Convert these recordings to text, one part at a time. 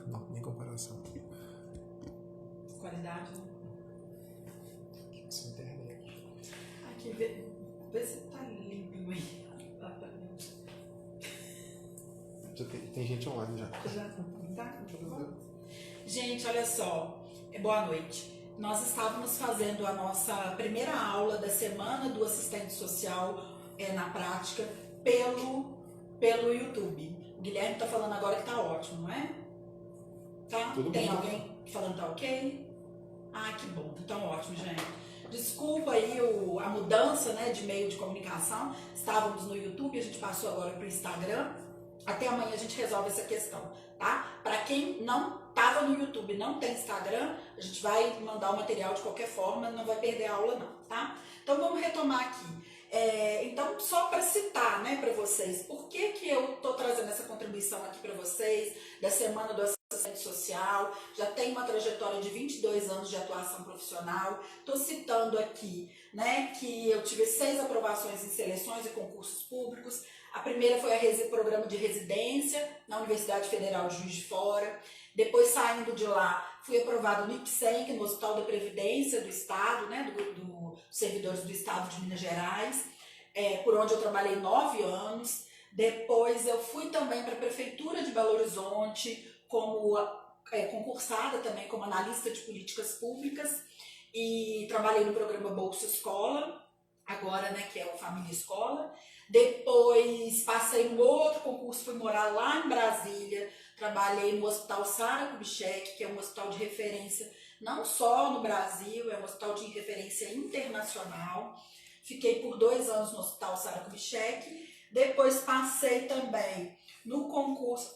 Não, nem comparação. Qualidade, né? Essa internet. Aqui, vê se tá limpinho aí. Já tem gente online já. Já tá? Gente, olha só. Boa noite. Nós estávamos fazendo a nossa primeira aula da semana do assistente social na prática pelo YouTube. O Guilherme tá falando agora que tá ótimo, não é? Tá? Tudo Tem bem. alguém falando que tá ok? Ah, que bom. Então, ótimo, gente. Desculpa aí a mudança, né, de meio de comunicação. Estávamos no YouTube, a gente passou agora para o Instagram. Até amanhã a gente resolve essa questão, tá? Para quem não estava no YouTube, não tem Instagram, a gente vai mandar o material de qualquer forma, não vai perder a aula não, tá? Então vamos retomar aqui. Então, só para citar, né, para vocês, por que eu tô trazendo essa contribuição aqui para vocês, da Semana do Assistente Social, já tem uma trajetória de 22 anos de atuação profissional, tô citando aqui, né, que eu tive 6 aprovações em seleções e concursos públicos. A primeira foi o programa de residência na Universidade Federal de Juiz de Fora. Depois, saindo de lá, fui aprovada no IPSENC, no Hospital da Previdência do Estado, né, do servidores do Estado de Minas Gerais, por onde eu trabalhei 9 anos. Depois, eu fui também para a Prefeitura de Belo Horizonte, como concursada também como analista de políticas públicas, e trabalhei no programa Bolsa Escola, agora, né, que é o Família Escola. Depois passei no outro concurso, fui morar lá em Brasília, trabalhei no Hospital Sara Kubitschek, que é um hospital de referência não só no Brasil, é um hospital de referência internacional. Fiquei por 2 anos no Hospital Sara Kubitschek. Depois passei também no concurso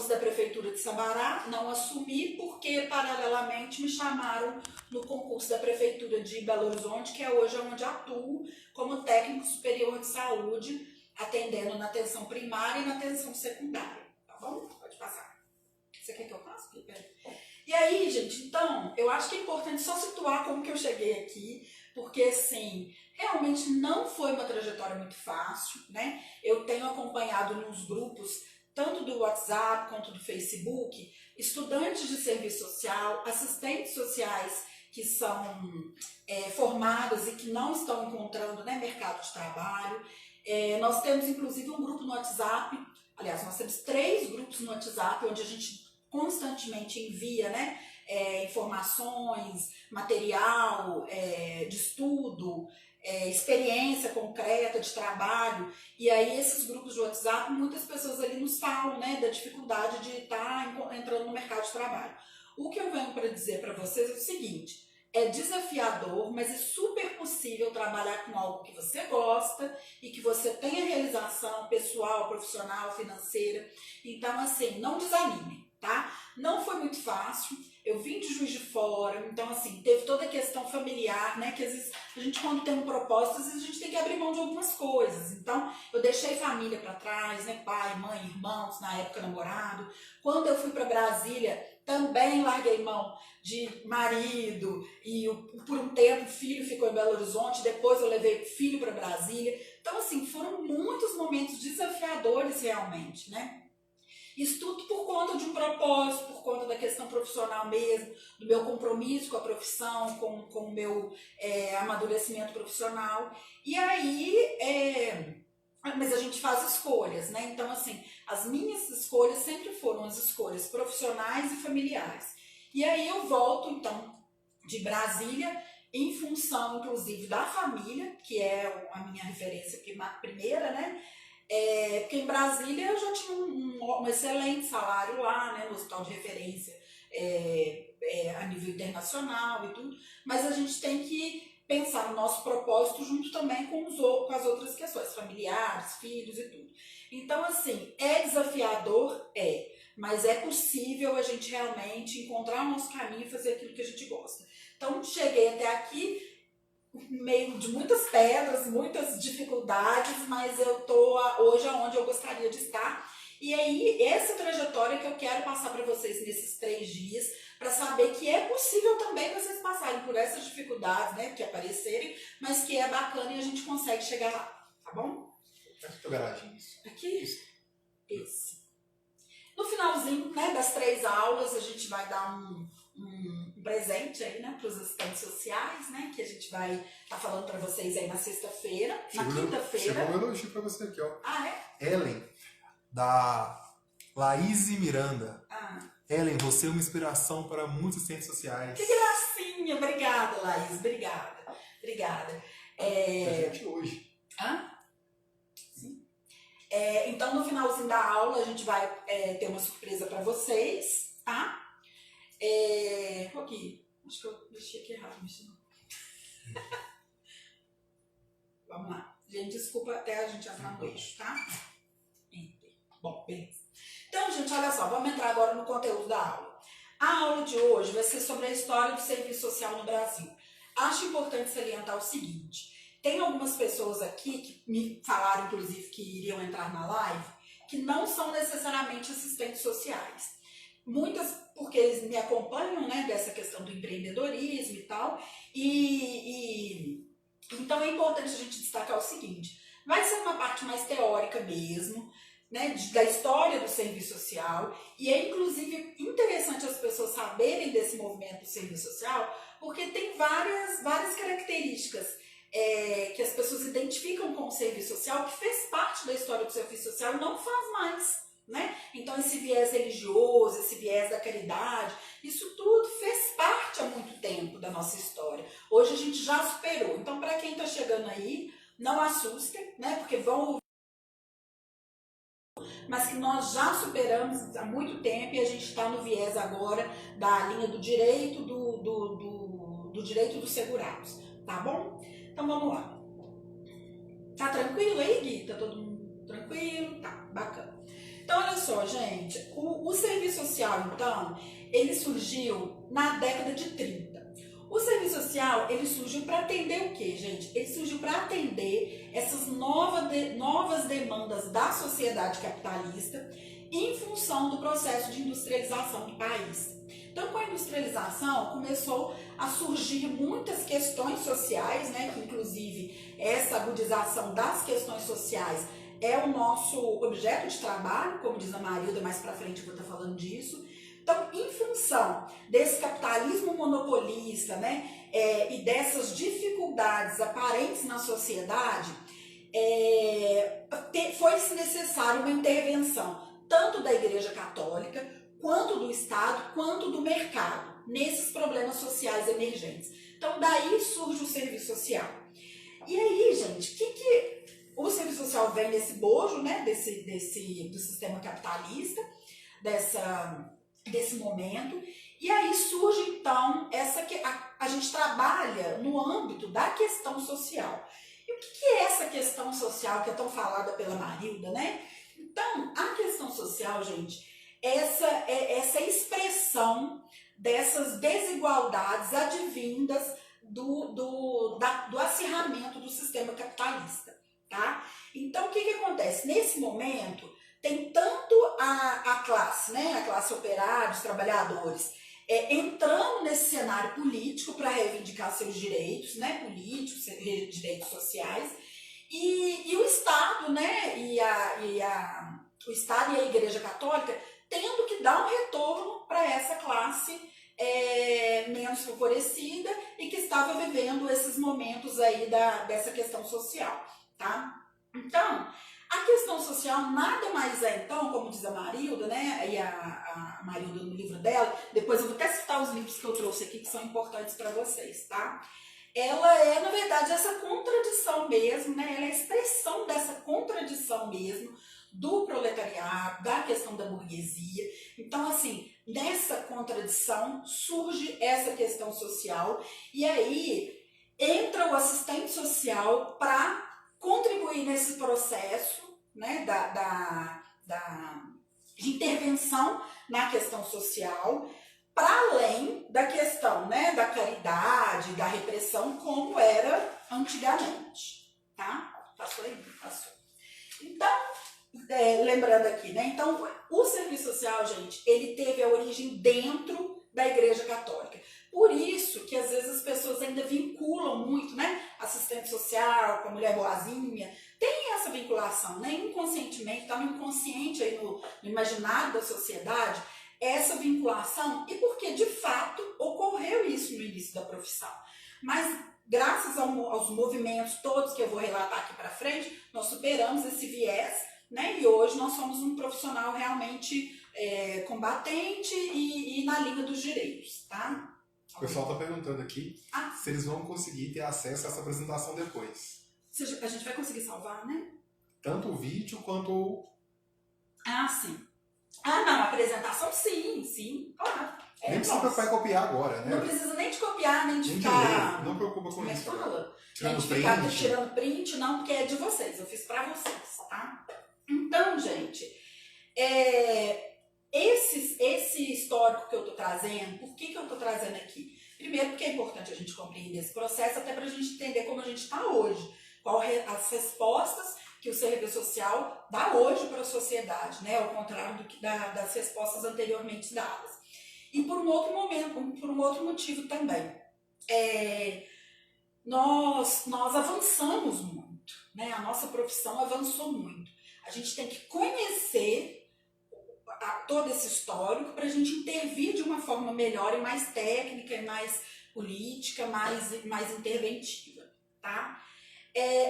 da Prefeitura de Sabará, não assumi porque paralelamente me chamaram no concurso da Prefeitura de Belo Horizonte, que é hoje onde atuo como técnico superior de saúde, atendendo na atenção primária e na atenção secundária. Tá bom? Pode passar. Você quer que eu passe? E aí, gente, então, eu acho que é importante só situar como que eu cheguei aqui, porque, assim, realmente não foi uma trajetória muito fácil, né? Eu tenho acompanhado nos grupos, tanto do WhatsApp quanto do Facebook, estudantes de serviço social, assistentes sociais que são formados e que não estão encontrando, né, mercado de trabalho. Nós temos, inclusive, um grupo no WhatsApp, aliás, nós temos 3 grupos no WhatsApp, onde a gente constantemente envia, né, informações, material de estudo, experiência concreta de trabalho. E aí esses grupos de WhatsApp, muitas pessoas ali nos falam, né, da dificuldade de estar entrando no mercado de trabalho. O que eu venho para dizer para vocês é o seguinte: é desafiador, mas é super possível trabalhar com algo que você gosta e que você tenha realização pessoal, profissional, financeira. Então, assim, não desanime, tá? Não foi muito fácil. Eu vim de Juiz de Fora, então, assim, teve toda a questão familiar, né? Que às vezes a gente, quando tem um propósito, às vezes a gente tem que abrir mão de algumas coisas. Então, eu deixei família para trás, né? Pai, mãe, irmãos, na época namorado. Quando eu fui para Brasília, também larguei mão de marido e por um tempo o filho ficou em Belo Horizonte, depois eu levei o filho para Brasília. Então, assim, foram muitos momentos desafiadores realmente, né? Isso tudo por conta de um propósito, por conta da questão profissional mesmo, do meu compromisso com a profissão, com o meu amadurecimento profissional. E aí, mas a gente faz escolhas, né? Então, assim, as minhas escolhas sempre foram as escolhas profissionais e familiares. E aí eu volto, então, de Brasília, em função, inclusive, da família, que é a minha referência primeira, né? Porque em Brasília eu já tinha um excelente salário lá, né, no hospital de referência a nível internacional e tudo, mas a gente tem que pensar no nosso propósito junto também com as outras questões, familiares, filhos e tudo. Então, assim, é desafiador? Mas é possível a gente realmente encontrar o nosso caminho e fazer aquilo que a gente gosta. Então, cheguei até aqui, meio de muitas pedras, muitas dificuldades, mas eu tô hoje onde eu gostaria de estar. E aí, essa trajetória que eu quero passar para vocês nesses 3 dias, para saber que é possível também vocês passarem por essas dificuldades, né, que aparecerem, mas que é bacana e a gente consegue chegar lá, tá bom? Aqui tua garagem, isso. Aqui? Esse. No finalzinho finalzinho, né, das 3 aulas, a gente vai dar um presente aí, né, para os assistentes sociais, né, que a gente vai estar falando para vocês aí na sexta-feira, na quinta-feira. Chegou um elogio para você aqui, ó. Ah, é? Ellen, da Laís Miranda. Ah. Ellen, você é uma inspiração para muitos assistentes sociais. Que gracinha! Obrigada, Laís. Obrigada. A gente hoje. Hã? Sim. Então, no finalzinho da aula, a gente vai ter uma surpresa para vocês, tá? Aqui. Acho que eu deixei aqui errado. Vamos lá. Gente, desculpa até a gente entrar no eixo, tá? Bom, beleza. Então, gente, olha só. Vamos entrar agora no conteúdo da aula. A aula de hoje vai ser sobre a história do serviço social no Brasil. Acho importante salientar o seguinte. Tem algumas pessoas aqui que me falaram, inclusive, que iriam entrar na live, que não são necessariamente assistentes sociais. Muitas, porque eles me acompanham, né, dessa questão do empreendedorismo e tal. Então é importante a gente destacar o seguinte. Vai ser uma parte mais teórica mesmo, né, da história do serviço social, e é inclusive interessante as pessoas saberem desse movimento do serviço social, porque tem várias características que as pessoas identificam com o serviço social, que fez parte da história do serviço social e não faz mais, né? Então esse viés religioso, esse viés da caridade, isso tudo fez parte há muito tempo da nossa história. Hoje a gente já superou. Então, para quem está chegando aí, não assustem, né? Porque vão, mas que nós já superamos há muito tempo e a gente está no viés agora da linha do direito do direito dos segurados, tá bom? Então vamos lá. Tá tranquilo aí, Gui? Tá todo mundo tranquilo? Tá, bacana. Então olha só, gente, o serviço social, então, ele surgiu na década de 30. O serviço social, ele surgiu para atender o quê, gente? Ele surgiu para atender essas novas demandas da sociedade capitalista em função do processo de industrialização do país. Então, com a industrialização, começou a surgir muitas questões sociais, né? Que, inclusive, essa agudização das questões sociais é o nosso objeto de trabalho, como diz a Marilda, mais para frente eu vou estar falando disso. Então, em função desse capitalismo monopolista, né, e dessas dificuldades aparentes na sociedade, foi-se necessário uma intervenção tanto da Igreja Católica, quanto do Estado, quanto do mercado, nesses problemas sociais emergentes. Então, daí surge o serviço social. E aí, gente, que o serviço social vem desse bojo, né, do sistema capitalista, desse momento, e aí surge então a gente trabalha no âmbito da questão social. E o que é essa questão social que é tão falada pela Marilda, né? Então, a questão social, gente, essa expressão dessas desigualdades advindas do acirramento do sistema capitalista, tá? Então, o que acontece? Nesse momento, tem tanto a classe, né, a classe operária, os trabalhadores, entrando nesse cenário político para reivindicar seus direitos, né, políticos, direitos sociais, e o Estado, né, o Estado e a Igreja Católica tendo que dar um retorno para essa classe menos favorecida e que estava vivendo esses momentos aí dessa questão social, tá? Então, a questão social nada mais é, então, como diz a Marilda, né, e a Marilda no livro dela, depois eu vou até citar os livros que eu trouxe aqui que são importantes para vocês, tá? Ela é, na verdade, essa contradição mesmo, né, ela é a expressão dessa contradição mesmo do proletariado, da questão da burguesia. Então, assim, nessa contradição surge essa questão social e aí entra o assistente social para contribuir nesse processo, né, de intervenção na questão social, para além da questão, né, da caridade, da repressão, como era antigamente, tá? Passou aí? Passou. Então, lembrando aqui, né, então, o serviço social, gente, ele teve a origem dentro da Igreja Católica. Por isso que, às vezes, as pessoas ainda vinculam muito, né, assistente social, com a mulher boazinha, tem essa vinculação, né? Inconscientemente, está no inconsciente, aí no imaginário da sociedade, essa vinculação, e porque de fato ocorreu isso no início da profissão. Mas graças aos movimentos todos que eu vou relatar aqui para frente, nós superamos esse viés, né? E hoje nós somos um profissional realmente combatente e na linha dos direitos, tá? O pessoal está perguntando aqui se eles vão conseguir ter acesso a essa apresentação depois. A gente vai conseguir salvar, né? Tanto o vídeo quanto o... Sim. Não, a apresentação sim, claro. Nem precisa vai copiar agora, né? Não precisa nem de copiar, nem de nem ficar... ler, não preocupa com isso. Nem de ficar tirando print, não, porque é de vocês. Eu fiz pra vocês, tá? Então, gente, esse histórico que eu tô trazendo, por que eu tô trazendo aqui? Primeiro, porque é importante a gente compreender esse processo, até pra gente entender como a gente tá hoje. Qual as respostas que o serviço social dá hoje para a sociedade, né? Ao contrário das respostas anteriormente dadas. E por um outro motivo também. Nós avançamos muito, né? A nossa profissão avançou muito. A gente tem que conhecer todo esse histórico para a gente intervir de uma forma melhor e mais técnica, e mais política, mais interventiva, tá?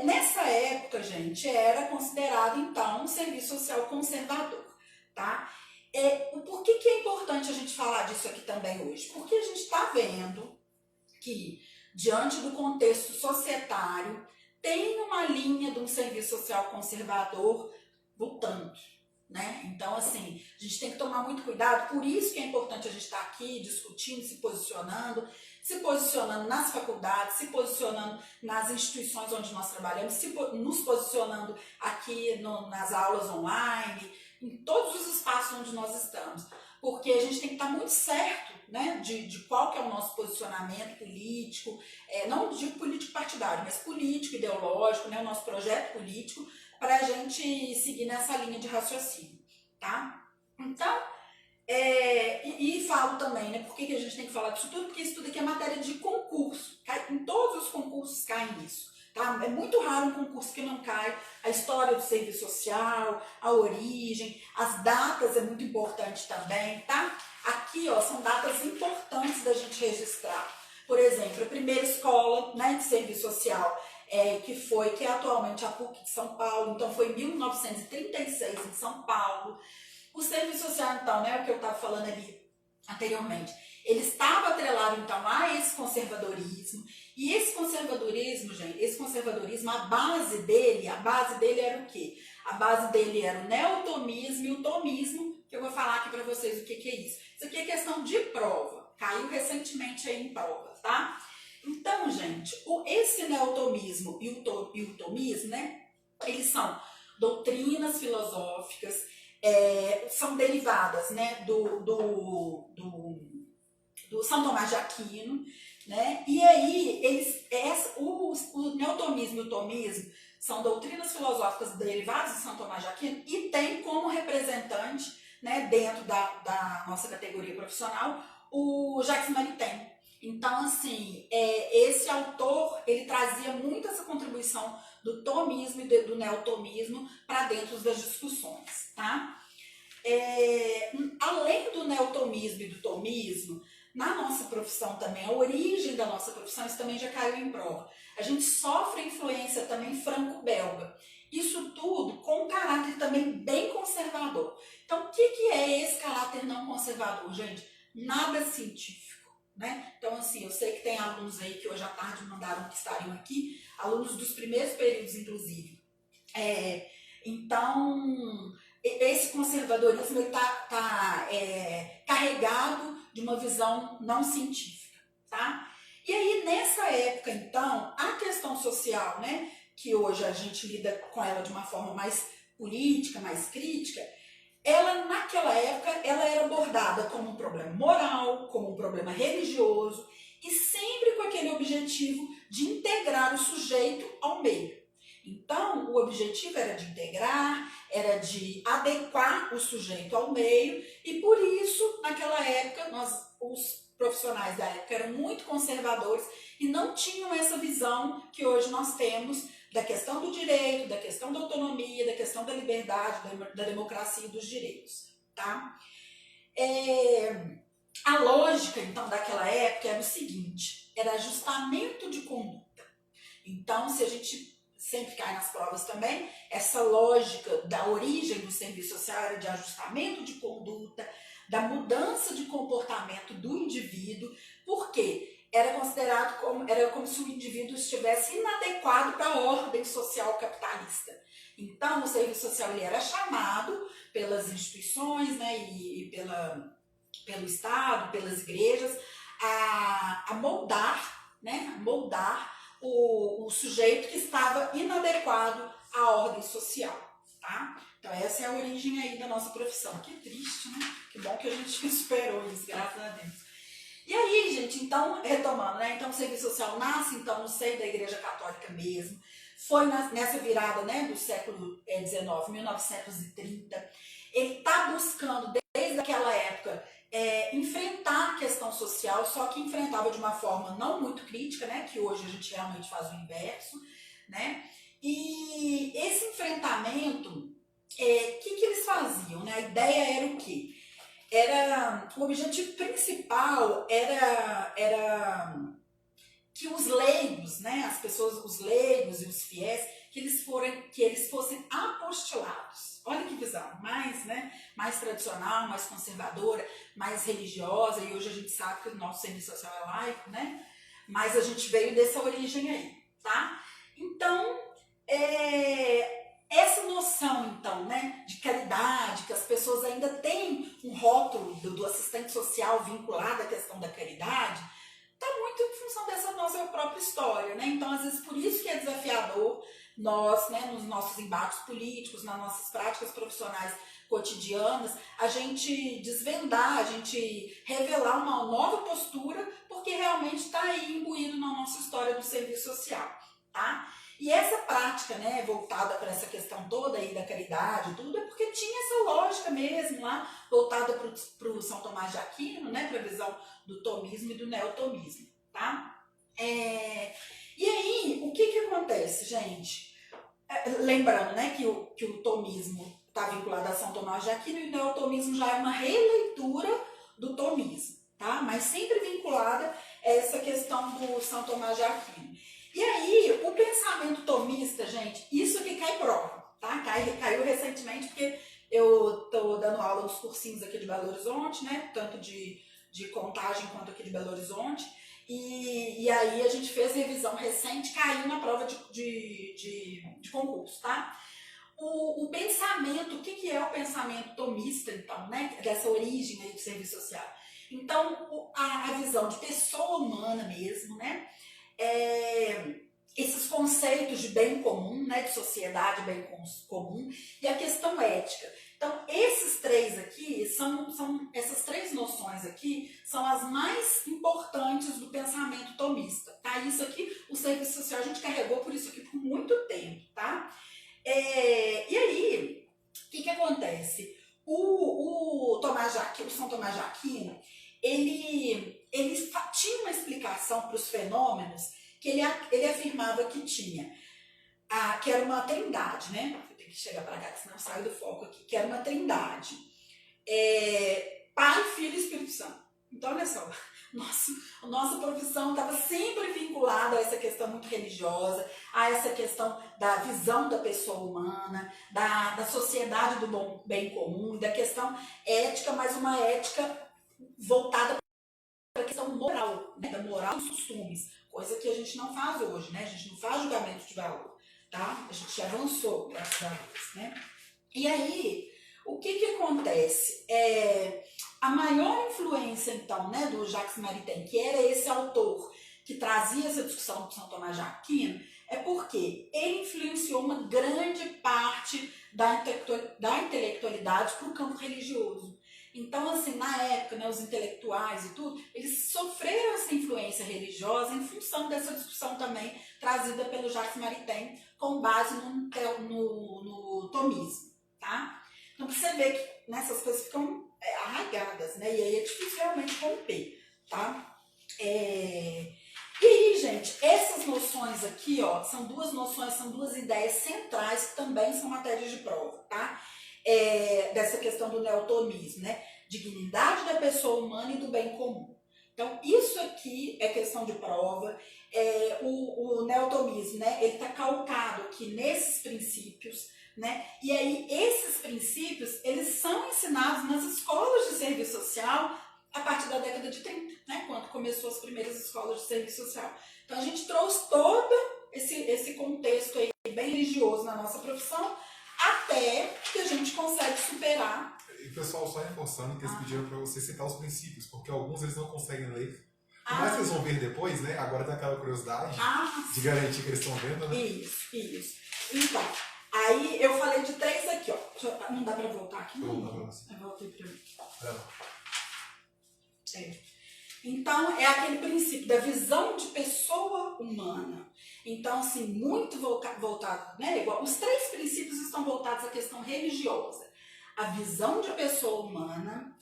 Nessa época, gente, era considerado, então, um serviço social conservador, tá? Por que é importante a gente falar disso aqui também hoje? Porque a gente está vendo que, diante do contexto societário, tem uma linha de um serviço social conservador lutando, né? Então, assim, a gente tem que tomar muito cuidado, por isso que é importante a gente estar aqui discutindo, se posicionando nas faculdades, se posicionando nas instituições onde nós trabalhamos, nos posicionando aqui nas aulas online, em todos os espaços onde nós estamos. Porque a gente tem que estar muito certo, né, de qual que é o nosso posicionamento político, não digo político partidário, mas político, ideológico, né, o nosso projeto político, para a gente seguir nessa linha de raciocínio, tá? Então, e falo também, né, por que a gente tem que falar disso tudo? Porque isso tudo aqui é matéria de concurso, em todos os concursos caem nisso, tá? É muito raro um concurso que não cai, a história do serviço social, a origem, as datas é muito importante também, tá? Aqui, ó, são datas importantes da gente registrar. Por exemplo, a primeira escola, né, de serviço social, que é atualmente a PUC de São Paulo, então foi em 1936 em São Paulo. O serviço social, então, né, o que eu estava falando ali anteriormente, ele estava atrelado, então, a esse conservadorismo, e esse conservadorismo, gente, a base dele era o quê? A base dele era o neotomismo e o tomismo, que eu vou falar aqui para vocês o que é isso. Isso aqui é questão de prova, caiu recentemente aí em prova, tá? Então, gente, esse neotomismo e o tomismo, né, eles são doutrinas filosóficas, são derivadas, né, do São Tomás de Aquino, né, e aí o neotomismo e o tomismo são doutrinas filosóficas derivadas de São Tomás de Aquino e tem como representante, né, dentro da nossa categoria profissional, o Jacques Maritain. Então, assim, esse autor, ele trazia muito essa contribuição do tomismo e do neotomismo para dentro das discussões, tá? Além do neotomismo e do tomismo, na nossa profissão também, a origem da nossa profissão, isso também já caiu em prova. A gente sofre influência também franco-belga. Isso tudo com um caráter também bem conservador. Então, o que é esse caráter não conservador, gente? Nada científico, né? Então, assim, eu sei que tem alunos aí que hoje à tarde mandaram que estariam aqui, alunos dos primeiros períodos, inclusive. Então, esse conservadorismo está carregado de uma visão não científica, tá? E aí, nessa época, então, a questão social, né, que hoje a gente lida com ela de uma forma mais política, mais crítica, ela, naquela época, ela era abordada como um problema moral, como um problema religioso, e sempre com aquele objetivo de integrar o sujeito ao meio. Então, o objetivo era de integrar, era de adequar o sujeito ao meio, e por isso, naquela época, os profissionais da época eram muito conservadores e não tinham essa visão que hoje nós temos da questão do direito, da questão da autonomia, da questão da liberdade, da democracia e dos direitos, tá? A lógica, então, daquela época era o seguinte, era ajustamento de conduta. Então, se a gente sempre cai nas provas também, essa lógica da origem do serviço social era de ajustamento de conduta, da mudança de comportamento do indivíduo, porque era considerado como se o indivíduo estivesse inadequado para a ordem social capitalista. Então, o serviço social ele era chamado pelas instituições, né, e pelo Estado, pelas igrejas, a moldar, né, o sujeito que estava inadequado à ordem social, tá? Então essa é a origem aí da nossa profissão. Que triste, né? Que bom que a gente superou isso, graças a Deus. E aí, gente, então, retomando, né? Então o serviço social nasce, então, no seio da Igreja Católica mesmo. Foi nessa virada, né, do século XIX, 1930. Ele está buscando, desde aquela época, enfrentar a questão social, só que enfrentava de uma forma não muito crítica, né, que hoje a gente realmente faz o inverso, né, e esse enfrentamento, o que eles faziam, né, a ideia era o quê? O objetivo principal era que os leigos, né, as pessoas, os leigos e os fiéis, que eles fossem apostilados. Olha que visão, mais tradicional, mais conservadora, mais religiosa, e hoje a gente sabe que o nosso serviço social é laico, né? Mas a gente veio dessa origem aí, tá? Então, essa noção, então, né, de caridade, que as pessoas ainda têm um rótulo do assistente social vinculado à questão da caridade, está muito em função dessa nossa própria história, né? Então, às vezes, por isso que é desafiador nós, né, nos nossos embates políticos, nas nossas práticas profissionais cotidianas, a gente desvendar, a gente revelar uma nova postura, porque realmente está aí imbuído na nossa história do serviço social, tá? E essa prática, né, voltada para essa questão toda aí da caridade e tudo, é porque tinha essa lógica mesmo lá, voltada para o São Tomás de Aquino, né, para a visão do tomismo e do neotomismo, tá? E aí, o que acontece, gente? Lembrando, né, que o tomismo está vinculado a São Tomás de Aquino e o neotomismo já é uma releitura do tomismo, tá? Mas sempre vinculada a essa questão do São Tomás de Aquino. E aí, o pensamento tomista, gente, isso aqui cai prova, tá? Caiu recentemente porque eu tô dando aula nos cursinhos aqui de Belo Horizonte, né? Tanto de Contagem quanto aqui de Belo Horizonte. E aí a gente fez revisão recente, caiu na prova de concurso, tá? O pensamento, o que é o pensamento tomista, então, né? Dessa origem aí do serviço social. Então, a visão de pessoa humana mesmo, né? Esses conceitos de bem comum, né? De sociedade, bem comum, e a questão ética. Então, esses três aqui, essas três noções aqui, são as mais importantes do pensamento tomista, tá? Isso aqui, o serviço social, a gente carregou por isso aqui por muito tempo, tá? E aí, o que acontece? O São Tomás de Aquino, ele tinha uma explicação para os fenômenos que ele afirmava que tinha, que era uma trindade, né? Que chegar para cá, senão eu saio do foco aqui, que era uma trindade. Pai, Filho e Espírito Santo. Então, olha só, nossa profissão estava sempre vinculada a essa questão muito religiosa, a essa questão da visão da pessoa humana, da sociedade do bem comum, da questão ética, mas uma ética voltada para a questão moral, né? Da moral dos costumes, coisa que a gente não faz hoje, né? A gente não faz julgamento de valor. Tá? A gente avançou, graças a Deus, né? E aí, o que acontece? A maior influência, então, né, do Jacques Maritain, que era esse autor que trazia essa discussão do São Tomás de Aquino, é porque ele influenciou uma grande parte da intelectualidade para o campo religioso. Então, assim, na época, né, os intelectuais e tudo, eles sofreram essa influência religiosa em função dessa discussão também trazida pelo Jacques Maritain, com base no tomismo, tá? Então, você vê que essas coisas ficam arraigadas, né? E aí é difícil realmente romper, tá? E aí, gente, essas noções aqui, ó, são duas ideias centrais que também são matérias de prova, tá? Dessa questão do neotomismo, né? Dignidade da pessoa humana e do bem comum. Então, isso aqui é questão de prova. O neotomismo, né? Ele está calcado aqui nesses princípios, né? E aí, esses princípios, eles são ensinados nas escolas de serviço social a partir da década de 30, né? Quando começou as primeiras escolas de serviço social. Então, a gente trouxe todo esse contexto aí bem religioso na nossa profissão, até que a gente consegue superar. E o pessoal só reforçando que eles pediram para você citar os princípios, porque alguns eles não conseguem ler. Por mais que eles vão ver depois, né? Agora tem aquela curiosidade de garantir que eles estão vendo, né? Isso. Então, aí eu falei de 3 aqui, ó. Não dá para voltar aqui? Não, dá para você. Eu voltei para mim. Então, é aquele princípio da visão de pessoa humana. Então, assim, muito voltado, né? Igual, os 3 princípios estão voltados à questão religiosa. A visão de pessoa humana,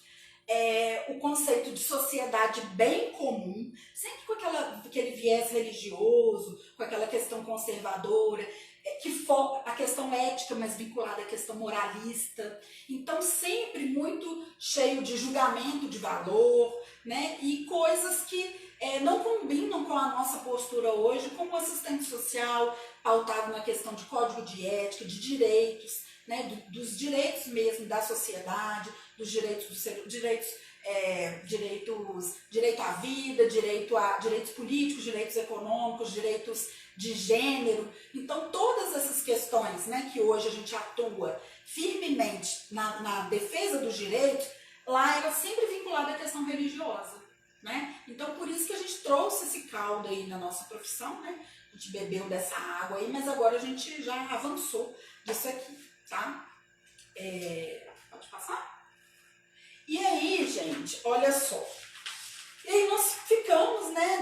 o conceito de sociedade bem comum, sempre com aquele viés religioso, com aquela questão conservadora, a questão ética, mas vinculada à questão moralista. Então, sempre muito cheio de julgamento de valor, né? E coisas que não combinam com a nossa postura hoje, como assistente social, pautado na questão de código de ética, de direitos, né? Dos direitos mesmo da sociedade, dos direitos do ser, direito à vida, direitos políticos, direitos econômicos, direitos de gênero. Então, todas essas questões, né, que hoje a gente atua firmemente na defesa dos direitos, lá era sempre vinculada à questão religiosa, né? Então, por isso que a gente trouxe esse caldo aí na nossa profissão, né? A gente bebeu dessa água aí, mas agora a gente já avançou disso aqui, tá? Pode passar? E aí, gente, olha só. E aí nós ficamos, né,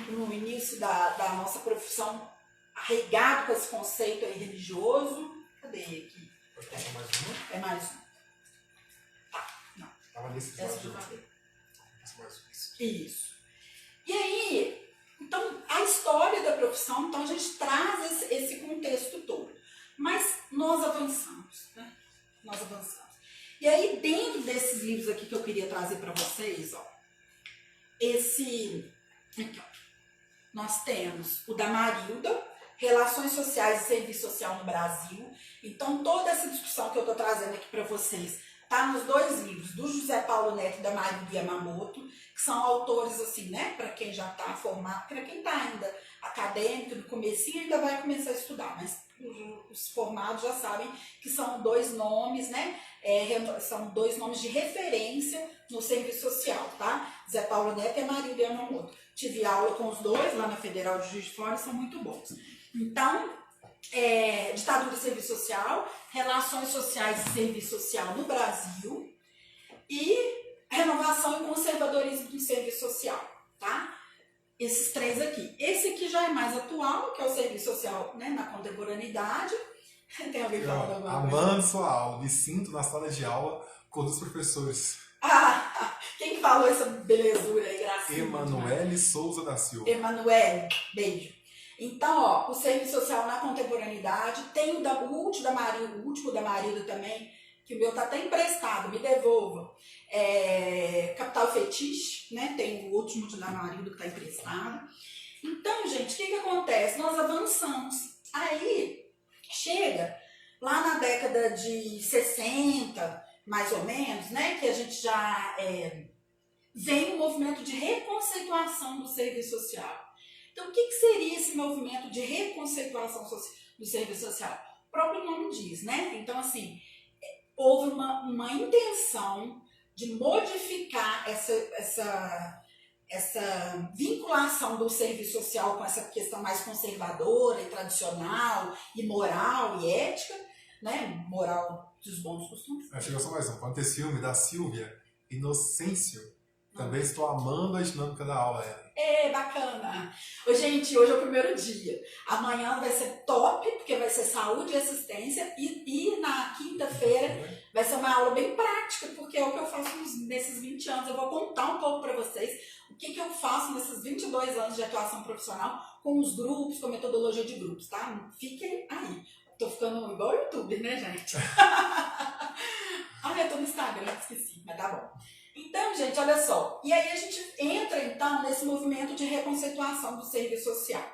no início da nossa profissão, arraigado com esse conceito aí religioso. Cadê aqui? Pode passar mais uma? É mais um. Tá, não. Tava nesse Essa slide. já tá bem. Isso. E aí, então, a história da profissão, então a gente traz esse contexto todo. Mas nós avançamos, né? Nós avançamos. E aí, dentro desses livros aqui que eu queria trazer para vocês, ó, aqui, ó, nós temos o da Marilda, Relações Sociais e Serviço Social no Brasil. Então, toda essa discussão que eu estou trazendo aqui para vocês está nos 2 livros, do José Paulo Neto e da Marilda Yamamoto, que são autores, assim, né, para quem já está formado, para quem está ainda acadêmico, no comecinho, ainda vai começar a estudar, mas os formados já sabem que são 2 nomes, né, são 2 nomes de referência no serviço social, tá? Zé Paulo Neto e Marilda Yamamoto. Tive aula com os 2 lá na Federal de Juiz de Fora, são muito bons. Então, ditadura e serviço social, relações sociais e serviço social no Brasil e renovação e conservadorismo do serviço social, tá? Esses 3 aqui. Esse aqui já é mais atual, que é o serviço social, né, na contemporaneidade. Tem alguém falando alguma coisa? Amando sua aula, me sinto na sala de aula com os professores. Quem falou essa belezura aí, gracinha? Emanuele Souza da Silva. Emanuele, beijo. Então, ó, o serviço social na contemporaneidade, tem o último da Marilda também, que o meu tá até emprestado, me devolva. Capital Fetiche, né? Tem o último da Marilda que tá emprestado. Então, gente, o que acontece? Nós avançamos. Aí, chega lá na década de 60, mais ou menos, né? Que a gente já vem um movimento de reconceituação do serviço social. Então, o que seria esse movimento de reconceituação do serviço social? O próprio nome diz, né? Então, assim, houve uma intenção de modificar essa vinculação do serviço social com essa questão mais conservadora e tradicional, e moral e ética, né? Moral dos bons costumes. Chegou só mais um. Quando esse filme da Silvia Inocêncio, Também estou amando a dinâmica da aula, Ellen. Bacana. Ô, gente, hoje é o primeiro dia. Amanhã vai ser top, porque vai ser saúde e assistência. E na quinta-feira vai ser uma aula bem prática, porque é o que eu faço nesses 20 anos. Eu vou contar um pouco para vocês o que eu faço nesses 22 anos de atuação profissional com os grupos, com a metodologia de grupos, tá? Fiquem aí. Tô ficando igual o YouTube, né, gente? Eu tô no Instagram, esqueci, mas tá bom. Então, gente, olha só. E aí a gente entra, então, nesse movimento de reconceituação do serviço social.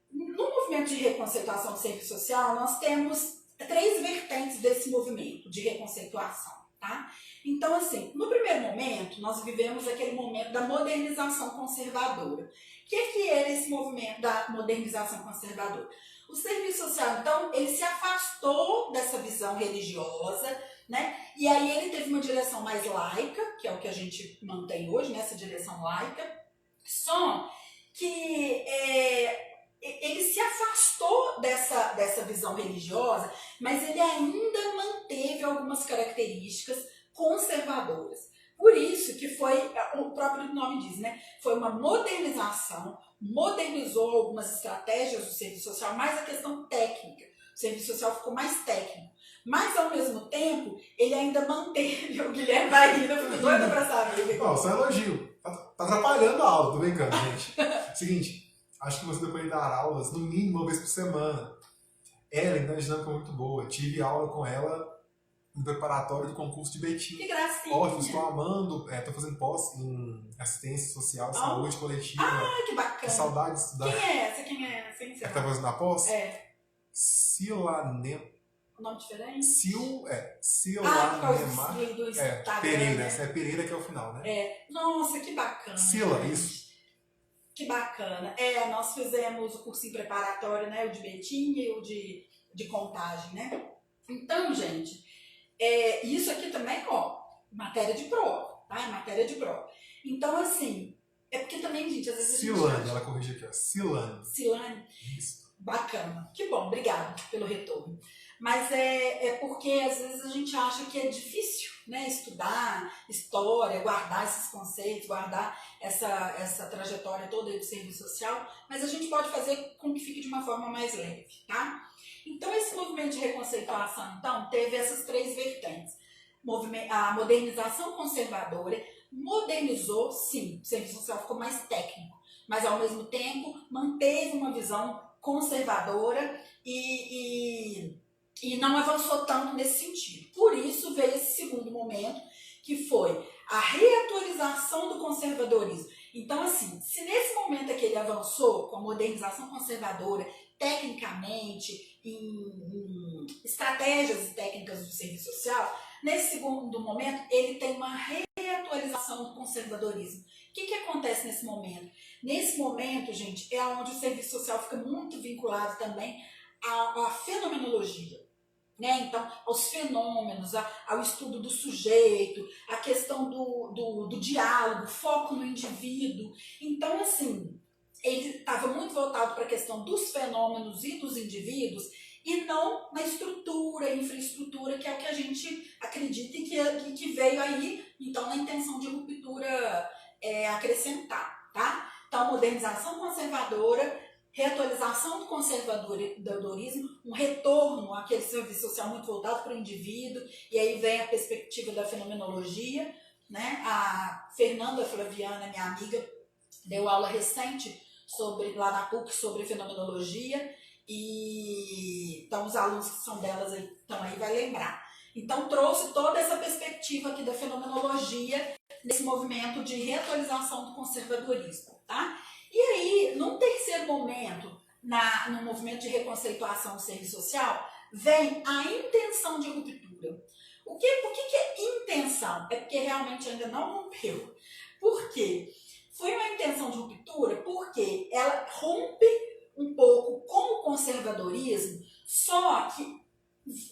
No movimento de reconceituação do serviço social, nós temos 3 vertentes desse movimento de reconceituação, tá? Então, assim, no primeiro momento, nós vivemos aquele momento da modernização conservadora. O que era esse movimento da modernização conservadora? O serviço social, então, ele se afastou dessa visão religiosa, né? E aí ele teve uma direção mais laica, que é o que a gente mantém hoje, né? Essa direção laica. Só que ele se afastou dessa visão religiosa, mas ele ainda manteve algumas características conservadoras. Por isso que foi, o próprio nome diz, né? Foi uma modernização, modernizou algumas estratégias do serviço social, mais a questão técnica. O serviço social ficou mais técnico. Mas, ao mesmo tempo, ele ainda manteve, o Guilherme vai rindo, eu fico doida pra saber. Não, só elogio. Tá atrapalhando a aula, tô brincando, gente. Seguinte, acho que você depois dar aulas, no mínimo, uma vez por semana. Ellen tem uma dinâmica muito boa. Tive aula com ela no preparatório do concurso de Betim. Que gracinha. Ótimo, estou amando, tô fazendo pós em assistência social, saúde coletiva. Que bacana. Que saudade de estudar. Quem é essa? Que tá fazendo a pós? Nome diferente? Silanemar. Pereira. Né? É Pereira que é o final, né? Nossa, que bacana. Sila, isso. Que bacana. Nós fizemos o cursinho preparatório, né? O de Betim e o de Contagem, né? Então, gente, isso aqui também, matéria de prova, tá? Matéria de prova. Então, assim, porque também, gente, às vezes Silane, ela corrige aqui, ó. Silane. Isso. Bacana. Que bom, obrigada pelo retorno. Mas é porque às vezes a gente acha que é difícil, né, estudar história, guardar esses conceitos, guardar essa trajetória toda do serviço social, mas a gente pode fazer com que fique de uma forma mais leve, tá? Então esse movimento de reconceituação, então, teve essas 3 vertentes. A modernização conservadora modernizou, sim, o serviço social ficou mais técnico, mas ao mesmo tempo manteve uma visão conservadora e não avançou tanto nesse sentido. Por isso veio esse segundo momento, que foi a reatualização do conservadorismo. Então, assim, se nesse momento aqui ele avançou com a modernização conservadora, tecnicamente, em estratégias e técnicas do serviço social, nesse segundo momento ele tem uma reatualização do conservadorismo. O que acontece nesse momento? Nesse momento, gente, é onde o serviço social fica muito vinculado também à fenomenologia. Né? Então, aos fenômenos, ao estudo do sujeito, a questão do diálogo, foco no indivíduo. Então, assim, ele estava muito voltado para a questão dos fenômenos e dos indivíduos e não na estrutura, infraestrutura, que é o que a gente acredita e que veio aí, então, na intenção de ruptura acrescentar, tá? Então, modernização conservadora, reatualização do conservadorismo, um retorno àquele serviço social muito voltado para o indivíduo, e aí vem a perspectiva da fenomenologia, né? A Fernanda Flaviana, minha amiga, deu aula recente lá na PUC sobre fenomenologia, e então os alunos que são delas estão aí vai lembrar. Então trouxe toda essa perspectiva aqui da fenomenologia nesse movimento de reatualização do conservadorismo, tá? E aí, num terceiro momento, no movimento de reconceituação do serviço social, vem a intenção de ruptura. Por que é intenção? É porque realmente ainda não rompeu. Por quê? Foi uma intenção de ruptura porque ela rompe um pouco com o conservadorismo, só que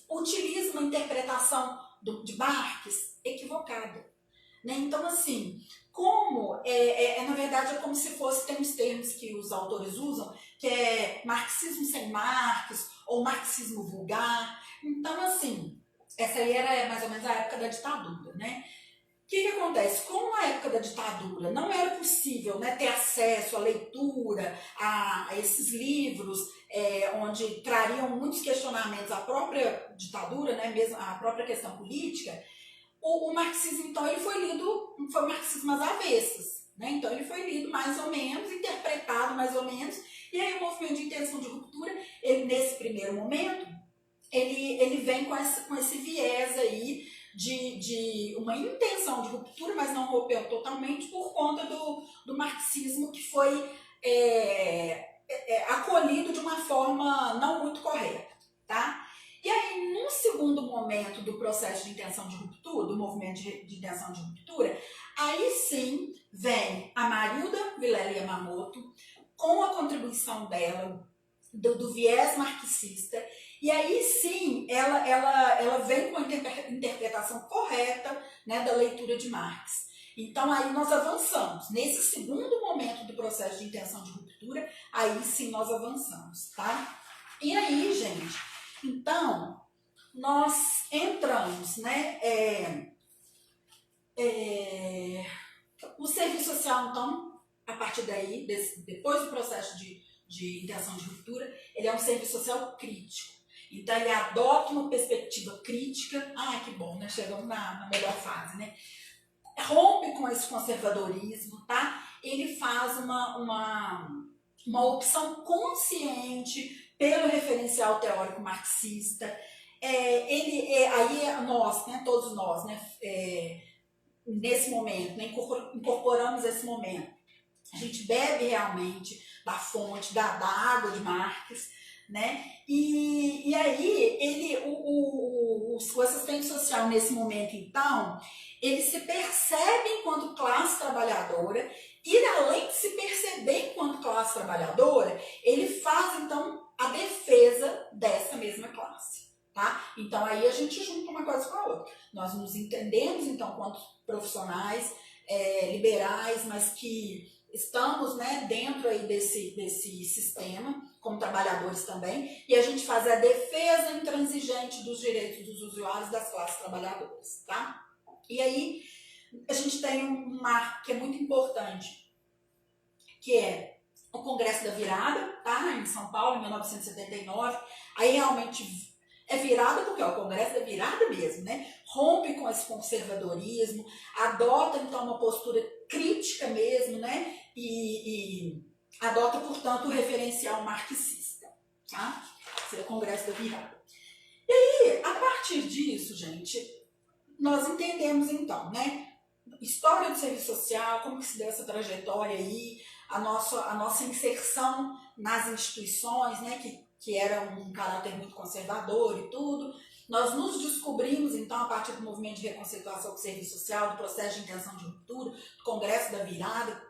utiliza uma interpretação de Marx equivocada. Né? Então, assim, na verdade, é como se fosse, tem uns termos que os autores usam, que é marxismo sem Marx, ou marxismo vulgar. Então, assim, essa aí era mais ou menos a época da ditadura, né? que acontece? Como na época da ditadura não era possível, né, ter acesso à leitura, a esses livros, onde trariam muitos questionamentos à própria ditadura, né, mesmo a própria questão política, o marxismo, então, ele foi lido, foi o marxismo às avessas. Né? Então, ele foi lido mais ou menos, interpretado mais ou menos, e aí o movimento de intenção de ruptura, ele, nesse primeiro momento, ele vem com esse viés aí de uma intenção de ruptura, mas não rompeu totalmente por conta do marxismo que foi acolhido de uma forma não muito correta, tá? E aí, num segundo momento do processo de intenção de ruptura, do movimento de intenção de ruptura, aí sim vem a Marilda Vilela Yamamoto, com a contribuição dela, do viés marxista, e aí sim ela vem com a interpretação correta, né, da leitura de Marx. Então aí nós avançamos. Nesse segundo momento do processo de intenção de ruptura, aí sim nós avançamos, tá? E aí, gente, então nós entramos, né? O serviço social, então, a partir daí, depois do processo de intenção de ruptura, ele é um serviço social crítico. Então, ele adota uma perspectiva crítica. Ah, que bom, né? Chegamos na melhor fase, né? Rompe com esse conservadorismo, tá? Ele faz uma opção consciente pelo referencial teórico marxista. Aí nós, né, todos nós, né, nesse momento, né, incorporamos esse momento. A gente bebe realmente da fonte, da água de Marx, né? E aí o assistente social nesse momento, então, ele se percebe enquanto classe trabalhadora, e além de se perceber enquanto classe trabalhadora, ele faz então a defesa dessa mesma classe. Tá? Então aí a gente junta uma coisa com a outra. Nós nos entendemos então quanto profissionais liberais, mas que estamos, né, dentro aí desse sistema, como trabalhadores também, e a gente faz a defesa intransigente dos direitos dos usuários das classes trabalhadoras, tá? E aí a gente tem um marco que é muito importante, que é o Congresso da Virada, tá? Em São Paulo, em 1979. Aí realmente é virada porque é o Congresso da Virada mesmo, né? Rompe com esse conservadorismo, adota então uma postura crítica mesmo, né? E adota, portanto, o referencial marxista, tá? Esse é o Congresso da Virada. E aí, a partir disso, gente, nós entendemos então, né? História do serviço social, como que se deu essa trajetória aí, a nossa inserção nas instituições, né? Que era um caráter muito conservador e tudo. Nós nos descobrimos, então, a partir do movimento de reconceituação do serviço social, do processo de intenção de ruptura, do Congresso da Virada,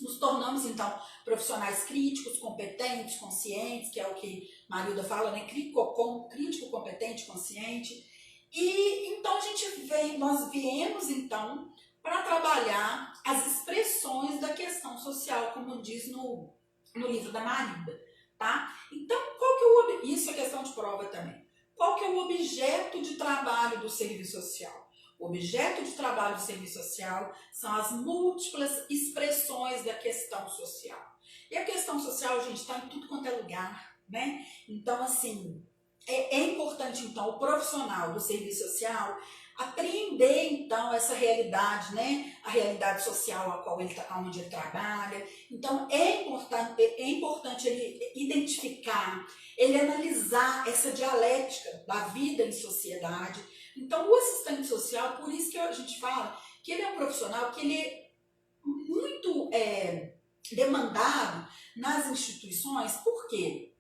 nos tornamos, então, profissionais críticos, competentes, conscientes, que é o que Marilda fala, né? Crítico, competente, consciente. E, então, nós viemos, então, para trabalhar as expressões da questão social, como diz no livro da Marilda. Tá? Então, isso é questão de prova também. Qual que é o objeto de trabalho do serviço social? O objeto de trabalho do serviço social são as múltiplas expressões da questão social. E a questão social, gente, está em tudo quanto é lugar, né? Então, assim, é importante, então, o profissional do serviço social apreender, então, essa realidade, né? A realidade social onde ele trabalha. Então, é importante ele identificar, ele analisar essa dialética da vida em sociedade. Então, o assistente social, por isso que a gente fala que ele é um profissional que ele é muito demandado nas instituições. Por quê?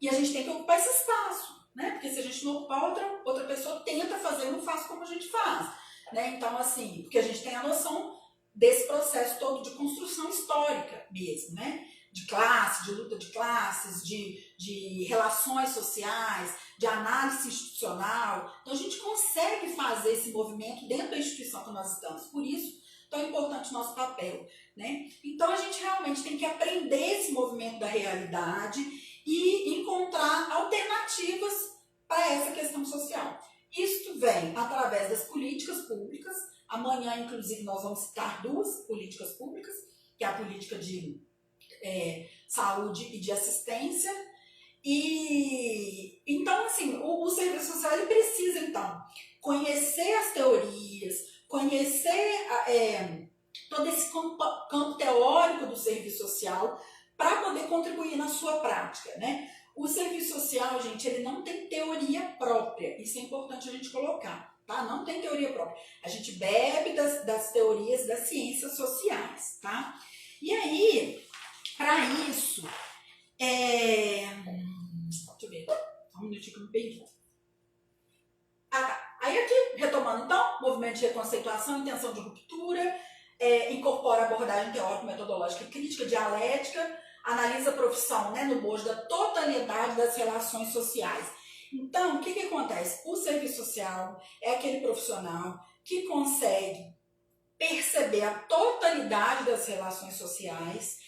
E a gente tem que ocupar esse espaço. Né? Porque se a gente não ocupar, outra pessoa tenta fazer e não faz como a gente faz. Né? Então, assim, porque a gente tem a noção desse processo todo de construção histórica mesmo, né? De classe, de luta de classes, de relações sociais, de análise institucional. Então, a gente consegue fazer esse movimento dentro da instituição que nós estamos. Por isso, tão importante o nosso papel. Né? Então, a gente realmente tem que aprender esse movimento da realidade e encontrar alternativas para essa questão social. Isto vem através das políticas públicas. Amanhã, inclusive, nós vamos citar 2 políticas públicas, que é a política de saúde e de assistência. E então, assim, o serviço social ele precisa, então, conhecer as teorias, conhecer todo esse campo teórico do serviço social para poder contribuir na sua prática, né? O serviço social, gente, ele não tem teoria própria, isso é importante a gente colocar, tá? Não tem teoria própria. A gente bebe das teorias das ciências sociais, tá? E aí, para isso, deixa eu ver, um minutinho que eu me perdi. Aí aqui, retomando então, movimento de reconceituação, intenção de ruptura, incorpora abordagem teórico-metodológica e crítica dialética, analisa a profissão, né, no bojo da totalidade das relações sociais. Então, o que acontece? O serviço social é aquele profissional que consegue perceber a totalidade das relações sociais,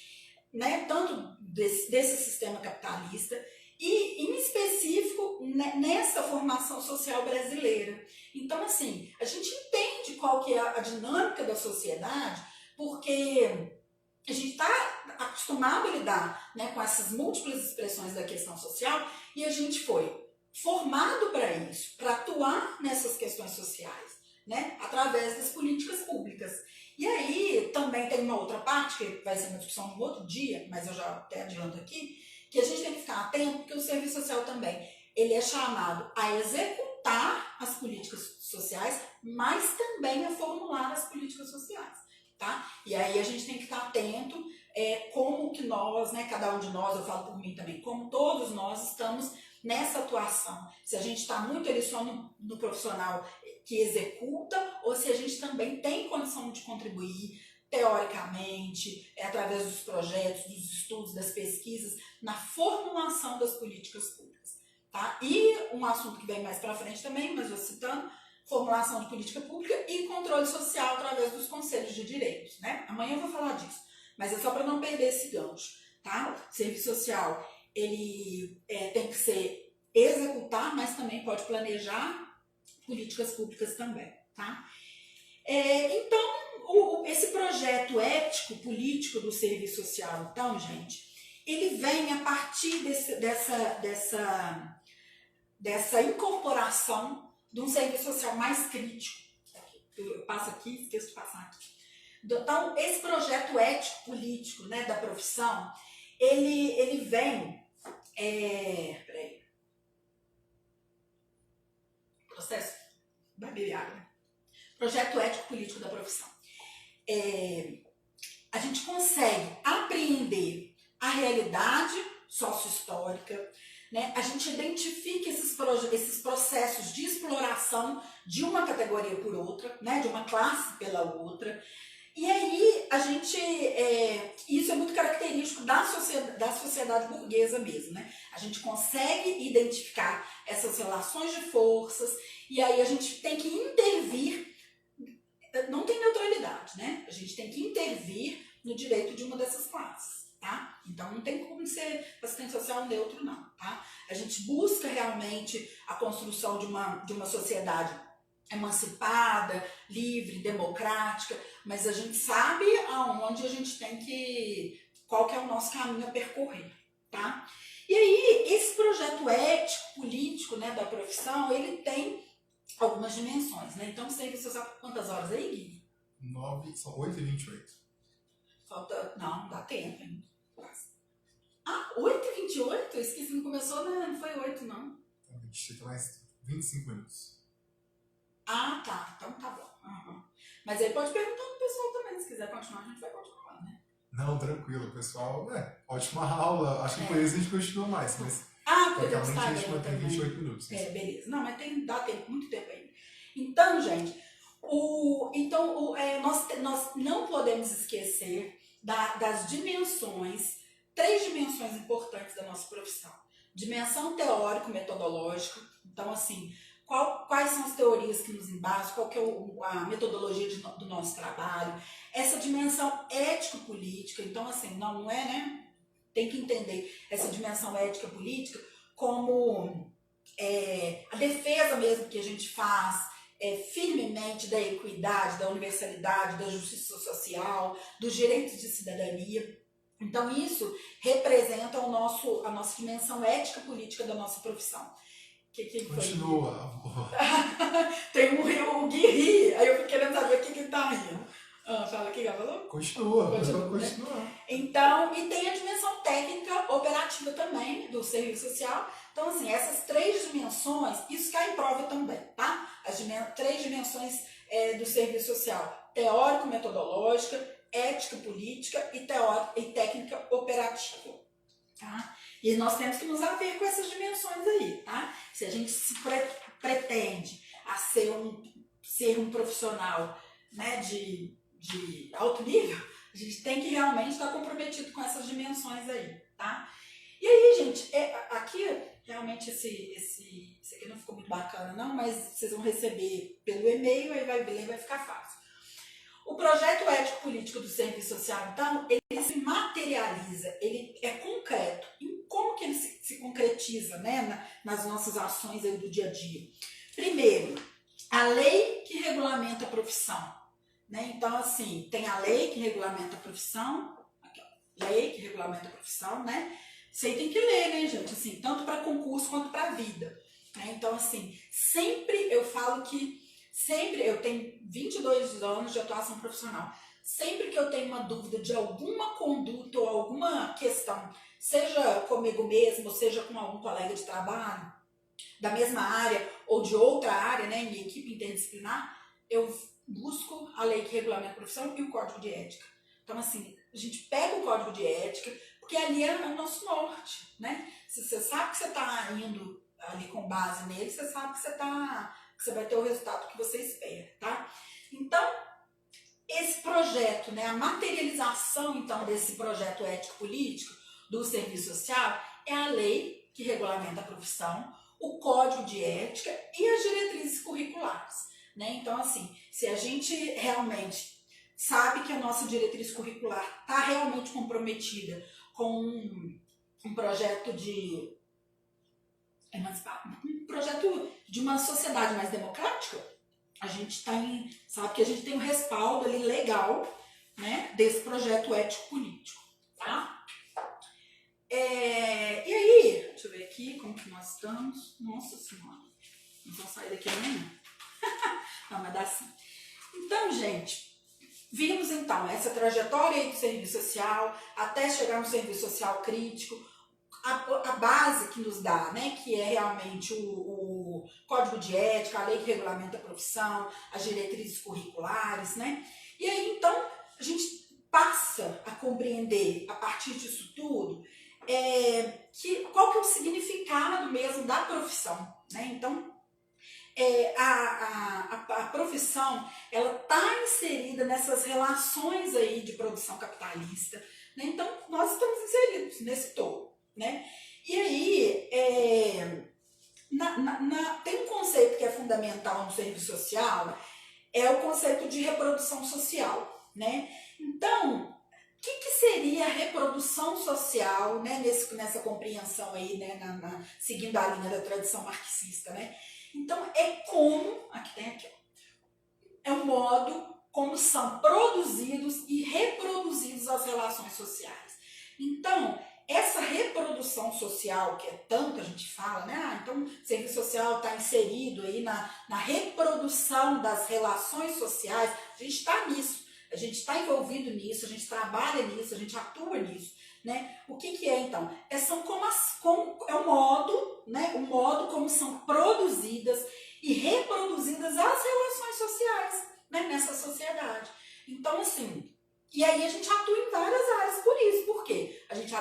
né, tanto desse sistema capitalista e, em específico, nessa formação social brasileira. Então, assim, a gente entende qual que é a dinâmica da sociedade, porque a gente está acostumado a lidar, né, com essas múltiplas expressões da questão social e a gente foi formado para isso, para atuar nessas questões sociais, né, através das políticas públicas. E aí também tem uma outra parte, que vai ser uma discussão no outro dia, mas eu já até adianto aqui, que a gente tem que ficar atento, porque o serviço social também ele é chamado a executar as políticas sociais, mas também a formular as políticas sociais. Tá? E aí a gente tem que estar atento como que nós, né, cada um de nós, eu falo por mim também, como todos nós estamos nessa atuação. Se a gente está muito ali só no profissional que executa, ou se a gente também tem condição de contribuir teoricamente, através dos projetos, dos estudos, das pesquisas, na formulação das políticas públicas. Tá? E um assunto que vem mais para frente também, mas vou citando, formulação de política pública e controle social através dos conselhos de direitos, né? Amanhã eu vou falar disso, mas é só para não perder esse gancho, tá? O serviço social, ele tem que ser executar, mas também pode planejar políticas públicas também, tá? Então, esse projeto ético-político do serviço social, então, gente, ele vem a partir dessa incorporação de um serviço social mais crítico. Eu passo aqui, esqueço de passar aqui. Então, esse projeto ético-político, né, da profissão, ele vem... peraí. Processo baberiário, né? Projeto ético-político da profissão. A gente consegue apreender a realidade sócio-histórica, né? A gente identifica esses processos de exploração de uma categoria por outra, né? De uma classe pela outra. E aí, a gente, isso é muito característico da sociedade burguesa mesmo, né? A gente consegue identificar essas relações de forças e aí a gente tem que intervir, não tem neutralidade, né? A gente tem que intervir no direito de uma dessas classes. Tá? Então não tem como ser assistente social neutro, não. Tá? A gente busca realmente a construção de uma sociedade emancipada, livre, democrática, mas a gente sabe aonde a gente tem que... qual que é o nosso caminho a percorrer. Tá? E aí, esse projeto ético, político, né, da profissão, ele tem algumas dimensões. Né? Então, você sabe quantas horas aí, Gui? 9, são 8h28. Falta... não dá tempo ainda. 8h28? Esqueci, não começou, né? Não foi 8, não. Então, a gente fica mais 25 minutos. Ah, tá. Então tá bom. Uhum. Mas aí pode perguntar pro pessoal também. Se quiser continuar, a gente vai continuar, né? Não, tranquilo, pessoal. Ótima aula. Acho que por isso a gente continua mais, mas porque realmente a gente mantém 28 minutos. Beleza. Não, mas dá tempo, muito tempo ainda. Então, gente, nós não podemos esquecer das dimensões, 3 dimensões importantes da nossa profissão. Dimensão teórico-metodológica. Então, assim, quais são as teorias que nos embasam, qual que é a metodologia do nosso trabalho. Essa dimensão ético-política. Então, assim, não é, né? Tem que entender essa dimensão ética-política como a defesa mesmo que a gente faz firmemente da equidade, da universalidade, da justiça social, dos direitos de cidadania. Então isso representa a nossa dimensão ética política da nossa profissão. Que Continua. Tem o Gui ri, aí eu fico querendo saber o que ele tá rindo. Fala aqui, falou? Continua. Então, e tem a dimensão técnica operativa também do serviço social. Então, assim, essas três dimensões, isso cai em prova também, tá? As três dimensões do serviço social: teórico-metodológica, ética-política e técnica operativa, tá? E nós temos que nos haver com essas dimensões aí, tá? Se a gente se pretende a ser um profissional, né, de alto nível, a gente tem que realmente estar comprometido com essas dimensões aí, tá? E aí, gente, aqui, realmente esse aqui não ficou muito bacana não, mas vocês vão receber pelo e-mail, aí vai ler, vai ficar fácil. O projeto ético-político do serviço social, então, ele se materializa, ele é concreto. E como que ele se concretiza, né, nas nossas ações aí do dia a dia? Primeiro, a lei que regulamenta a profissão. Né? Então, assim, tem a lei que regulamenta a profissão, aqui, ó, lei que regulamenta a profissão, né? Isso aí tem que ler, né, gente? Assim, tanto para concurso quanto para a vida. Né? Então, assim, sempre eu falo que, eu tenho 22 anos de atuação profissional, sempre que eu tenho uma dúvida de alguma conduta ou alguma questão, seja comigo mesmo, ou seja com algum colega de trabalho, da mesma área ou de outra área, né, em equipe interdisciplinar, eu busco a lei que regulamenta a profissão e o código de ética. Então, assim, a gente pega o código de ética, porque ali é o nosso norte, né? Se você sabe que você está indo ali com base nele, você sabe que você vai ter o resultado que você espera, tá? Então, esse projeto, né, a materialização, então, desse projeto ético-político do serviço social é a lei que regulamenta a profissão, o código de ética e as diretrizes curriculares. Né? Então, assim, se a gente realmente sabe que a nossa diretriz curricular está realmente comprometida com um projeto de uma sociedade mais democrática, a gente sabe que a gente tem um respaldo ali legal, né, desse projeto ético-político. Tá? E aí, deixa eu ver aqui como que nós estamos. Nossa Senhora, não vou sair daqui amanhã. Não, mas dá sim. Então, gente, vimos então essa trajetória aí do serviço social até chegar no serviço social crítico, a base que nos dá, né, que é realmente o código de ética, a lei que regulamenta a profissão, as diretrizes curriculares, né? E aí, então, a gente passa a compreender, a partir disso tudo, qual que é o significado mesmo da profissão, né? Então, a profissão, ela está inserida nessas relações aí de produção capitalista, né? Então nós estamos inseridos nesse todo, né? E aí tem um conceito que é fundamental no serviço social, é o conceito de reprodução social, né? Então, o que seria a reprodução social, né, nessa compreensão aí, né, seguindo a linha da tradição marxista, né? Então, é o modo como são produzidos e reproduzidos as relações sociais. Então, essa reprodução social, que é tanto a gente fala, né? Então, o serviço social está inserido aí na reprodução das relações sociais, a gente está nisso, a gente está envolvido nisso, a gente trabalha nisso, a gente atua nisso. Né? O que é então? É o modo, né? O modo como são produzidas e reproduzidas as relações sociais, né? Nessa sociedade. Então, assim, e aí a gente atua em várias áreas por isso. Por quê? A gente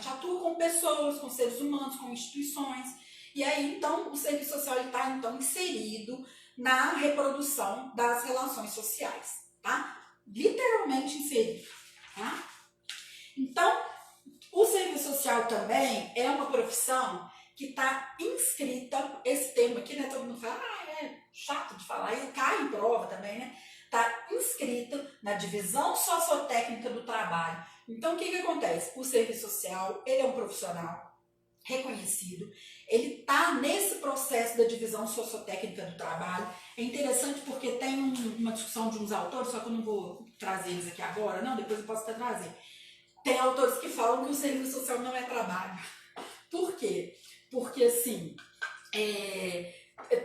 atua com pessoas, com seres humanos, com instituições. E aí, então, o serviço social está então inserido na reprodução das relações sociais, tá? Literalmente inserido, tá? Então, o serviço social também é uma profissão que está inscrita, esse termo aqui, né? Todo mundo fala, é chato de falar, e cai em prova também, né? Está inscrita na divisão sociotécnica do trabalho. Então, o que acontece? O serviço social, ele é um profissional reconhecido, ele está nesse processo da divisão sociotécnica do trabalho. É interessante porque tem uma discussão de uns autores, só que eu não vou trazer eles aqui agora, não, depois eu posso até trazer. Tem autores que falam que o serviço social não é trabalho. Por quê? Porque, assim,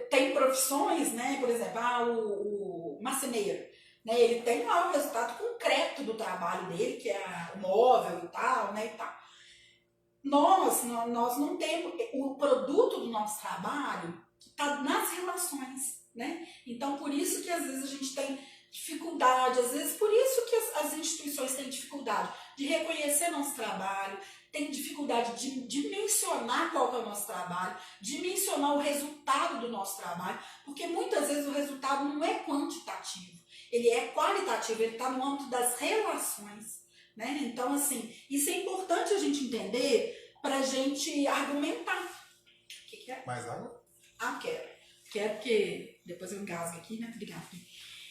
tem profissões, né, por exemplo, o marceneiro, né, ele tem lá o resultado concreto do trabalho dele, que é o móvel e tal, né, e tal. Nós não temos, o produto do nosso trabalho está nas relações, né? Então, por isso que às vezes a gente tem dificuldade, às vezes por isso que as instituições têm dificuldade de reconhecer nosso trabalho, tem dificuldade de dimensionar qual que é o nosso trabalho, dimensionar o resultado do nosso trabalho, porque muitas vezes o resultado não é quantitativo, ele é qualitativo, ele está no âmbito das relações. Né? Então, assim, isso é importante a gente entender para a gente argumentar. O que é? Mais água? Ah, quero. Quero porque depois eu engasgo aqui, né? Obrigada.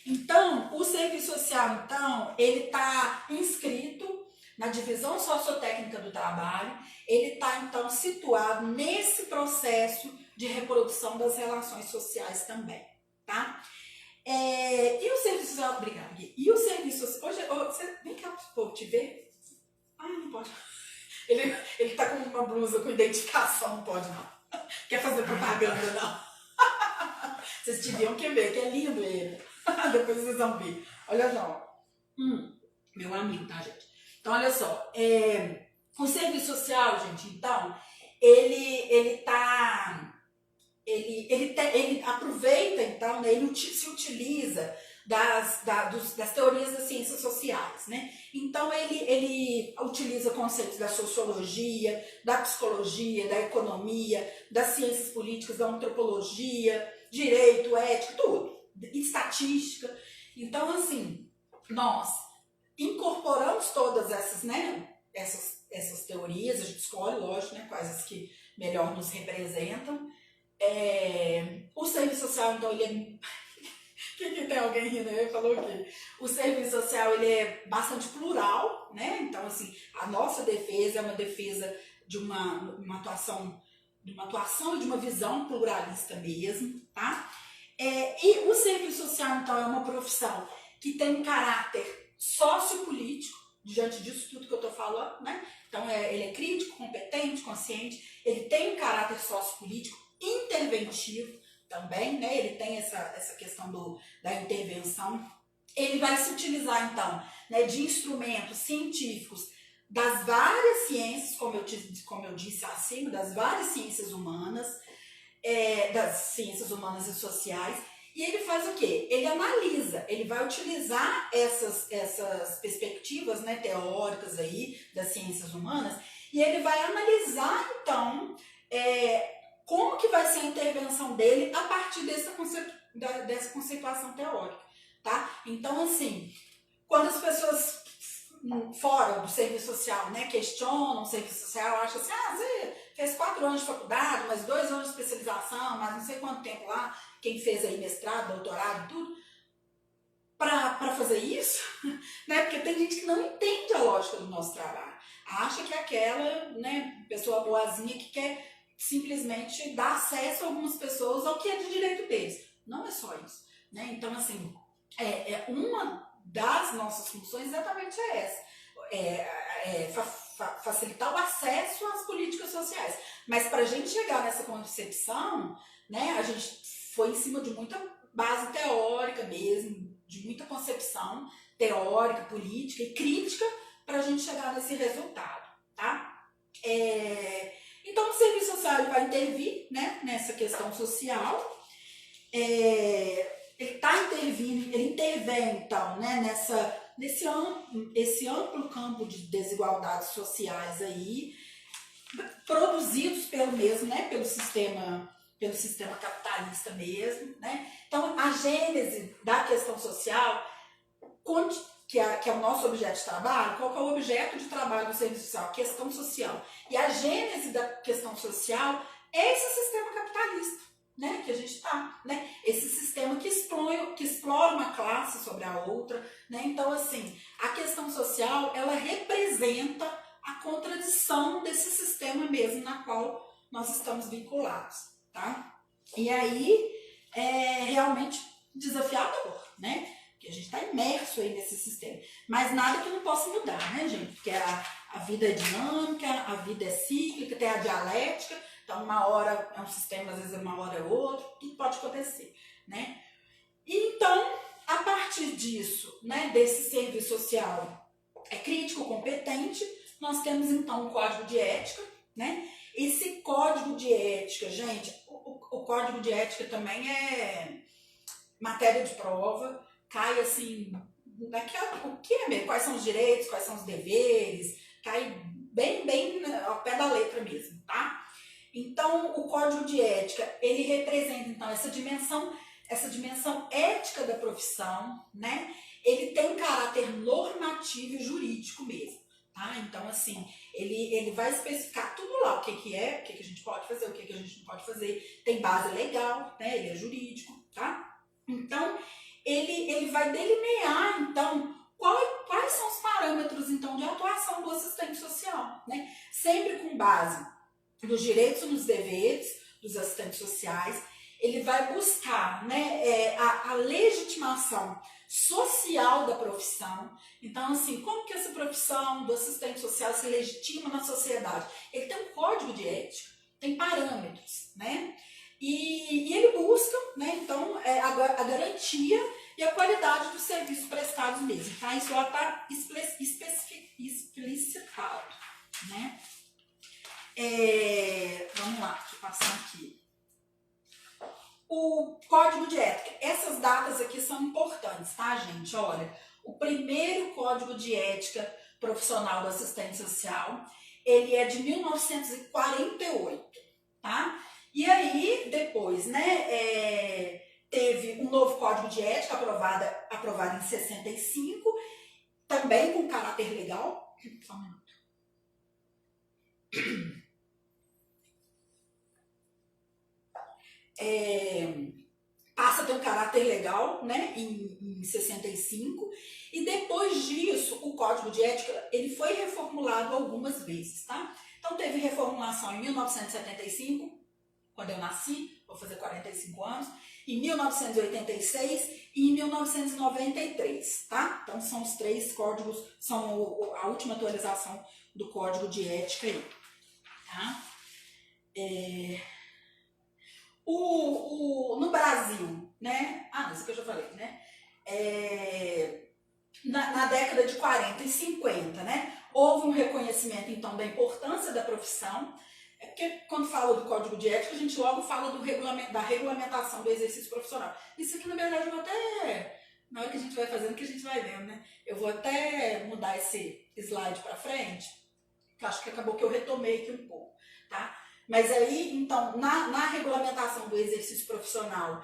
Então, o serviço social, então, ele está inscrito na divisão sociotécnica do trabalho, ele está, então, situado nesse processo de reprodução das relações sociais também, tá? E o serviço social, obrigada, Gui. E o serviço social, hoje, você vem cá pro povo te ver? Ah, não pode. Ele tá com uma blusa com identificação, não pode não. Quer fazer propaganda, não. Vocês tiveram que ver, que é lindo ele. Depois vocês vão ver. Olha só. Meu amigo, tá, gente? Então, olha só. O serviço social, gente, então, ele aproveita, então, né, ele se utiliza das teorias das ciências sociais, né? Então, ele utiliza conceitos da sociologia, da psicologia, da economia, das ciências políticas, da antropologia, direito, ética, tudo, estatística. Então, assim, nós incorporamos todas essas, né, essas teorias, a gente escolhe, lógico, né, quais as que melhor nos representam. O serviço social, então, ele é... que tem alguém rindo aí? Falou que o serviço social, ele é bastante plural, né? Então, assim, a nossa defesa é uma defesa de uma atuação e de uma visão pluralista mesmo, tá? E o serviço social, então, é uma profissão que tem um caráter sociopolítico, diante disso tudo que eu estou falando, né? Então, ele é crítico, competente, consciente, ele tem um caráter sociopolítico, interventivo também, né? Ele tem essa questão da intervenção. Ele vai se utilizar, então, né, de instrumentos científicos das várias ciências, como eu disse acima, das várias ciências humanas, das ciências humanas e sociais. E ele faz o quê? Ele analisa, ele vai utilizar essas perspectivas, né, teóricas aí das ciências humanas, e ele vai analisar, então, como que vai ser a intervenção dele a partir dessa conceituação teórica, tá? Então, assim, quando as pessoas fora do serviço social, né, questionam o serviço social, acham assim, você fez 4 anos de faculdade, mais 2 anos de especialização, mais não sei quanto tempo lá, quem fez aí mestrado, doutorado e tudo, para fazer isso, né, porque tem gente que não entende a lógica do nosso trabalho, acha que é aquela, né, pessoa boazinha que quer simplesmente dar acesso a algumas pessoas ao que é de direito deles. Não é só isso, né? Então, assim, uma das nossas funções exatamente é essa, facilitar o acesso às políticas sociais. Mas para a gente chegar nessa concepção, né, a gente foi em cima de muita base teórica mesmo, de muita concepção teórica, política e crítica para a gente chegar nesse resultado, tá? Então, o serviço social ele vai intervir, né, nessa questão social. Ele está intervindo, ele intervém, então, né, nesse amplo campo de desigualdades sociais aí, produzidos pelo mesmo, né, pelo sistema capitalista mesmo, né? Então, a gênese da questão social, que é o nosso objeto de trabalho, qual que é o objeto de trabalho do serviço social? A questão social. E a gênese da questão social é esse sistema capitalista, né, que a gente está, né? Esse sistema que explora uma classe sobre a outra, né? Então, assim, a questão social, ela representa a contradição desse sistema mesmo na qual nós estamos vinculados, tá? E aí é realmente desafiador, né? Porque a gente está imerso aí nesse sistema. Mas nada que não possa mudar, né, gente? Porque a vida é dinâmica, a vida é cíclica, tem a dialética. Então, uma hora é um sistema, às vezes uma hora é outro. Tudo pode acontecer, né? E então, a partir disso, né, desse serviço social crítico, competente, nós temos então um código de ética, né? Esse código de ética, gente, o código de ética também é matéria de prova, cai assim, o que é mesmo? Quais são os direitos, quais são os deveres, cai bem ao pé da letra mesmo, tá? Então, o código de ética, ele representa então essa dimensão ética da profissão, né? Ele tem um caráter normativo e jurídico mesmo, tá? Então, assim, ele vai especificar tudo lá, o que é, o que a gente pode fazer, o que a gente não pode fazer. Tem base legal, né? Ele é jurídico, tá? Então, ele vai delinear, então, quais são os parâmetros, então, de atuação do assistente social, né? Sempre com base nos direitos e nos deveres dos assistentes sociais. Ele vai buscar, né, a legitimação social da profissão. Então, assim, como que essa profissão do assistente social se legitima na sociedade? Ele tem um código de ética, tem parâmetros, né? E ele busca, né, então, a garantia e a qualidade dos serviços prestados mesmo, tá? Isso lá está explicitado, né? Vamos lá, deixa eu passar aqui. O código de ética. Essas datas aqui são importantes, tá, gente? Olha, o primeiro código de ética profissional do assistente social, ele é de 1948, tá? E aí, depois, né, teve um novo código de ética aprovado em 65, também com caráter legal. Só um minuto. Passa a ter um caráter legal, né, em 65, e depois disso o código de ética ele foi reformulado algumas vezes, tá? Então teve reformulação em 1975, quando eu nasci, vou fazer 45 anos, em 1986 e em 1993, tá? Então são os três códigos, são a última atualização do código de ética aí, tá? No Brasil, né? Isso que eu já falei, né? Na década de 40 e 50, né? Houve um reconhecimento, então, da importância da profissão. Porque quando fala do código de ética, a gente logo fala da regulamentação do exercício profissional. Isso aqui, na verdade, eu vou até, na hora que a gente vai fazendo, que a gente vai vendo, né? Eu vou até mudar esse slide para frente, que acho que acabou que eu retomei aqui um pouco, tá? Mas aí, então, na regulamentação do exercício profissional,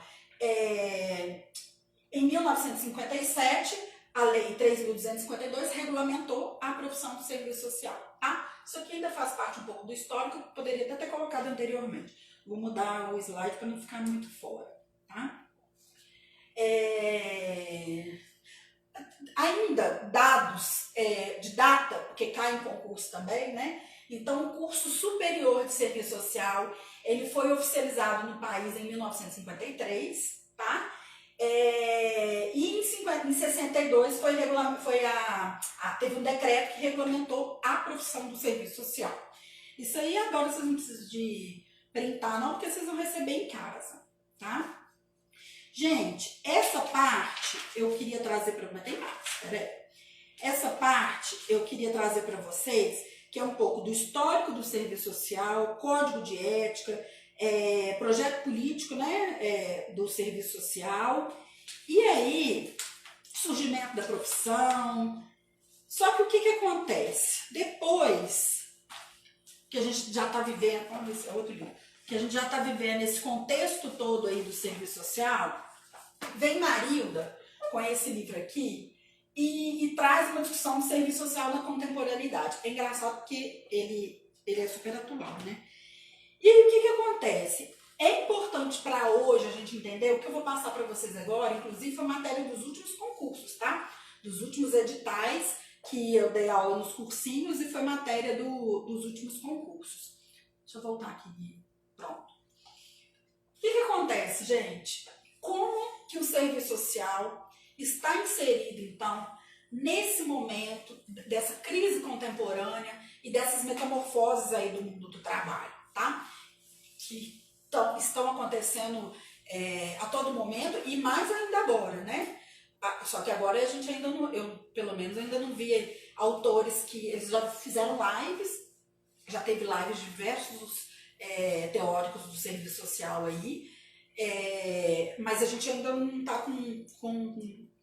em 1957, a Lei 3.252 regulamentou a profissão do serviço social, tá? Isso aqui ainda faz parte um pouco do histórico, que poderia até ter colocado anteriormente. Vou mudar o slide para não ficar muito fora, tá? Ainda dados de data, porque cai em concurso também, né? Então, o curso superior de serviço social, ele foi oficializado no país em 1953, tá? E em 62 teve um decreto que regulamentou a profissão do serviço social. Isso aí agora vocês não precisam de printar não, porque vocês vão receber em casa, tá? Gente, essa parte eu queria trazer para Essa parte eu queria trazer para vocês, que é um pouco do histórico do serviço social, código de ética, projeto político, né, do serviço social, e aí, surgimento da profissão. Só que o que acontece? Depois que a gente já está vivendo, vamos ver se é outro livro, que a gente já está vivendo esse contexto todo aí do serviço social, vem Marilda com esse livro aqui e traz uma discussão do serviço social na contemporaneidade. É engraçado porque ele é super atual, né? E aí o que acontece? É importante para hoje a gente entender, o que eu vou passar para vocês agora, inclusive foi matéria dos últimos concursos, tá? Dos últimos editais que eu dei aula nos cursinhos e foi matéria dos últimos concursos. Deixa eu voltar aqui. Pronto. O que acontece, gente? Como que o serviço social está inserido, então, nesse momento dessa crise contemporânea e dessas metamorfoses aí do mundo do trabalho, tá? Que estão acontecendo a todo momento e mais ainda agora, né? Só que agora a gente ainda não, eu pelo menos ainda não vi autores que eles já fizeram lives, já teve lives de diversos teóricos do serviço social aí, mas a gente ainda não está com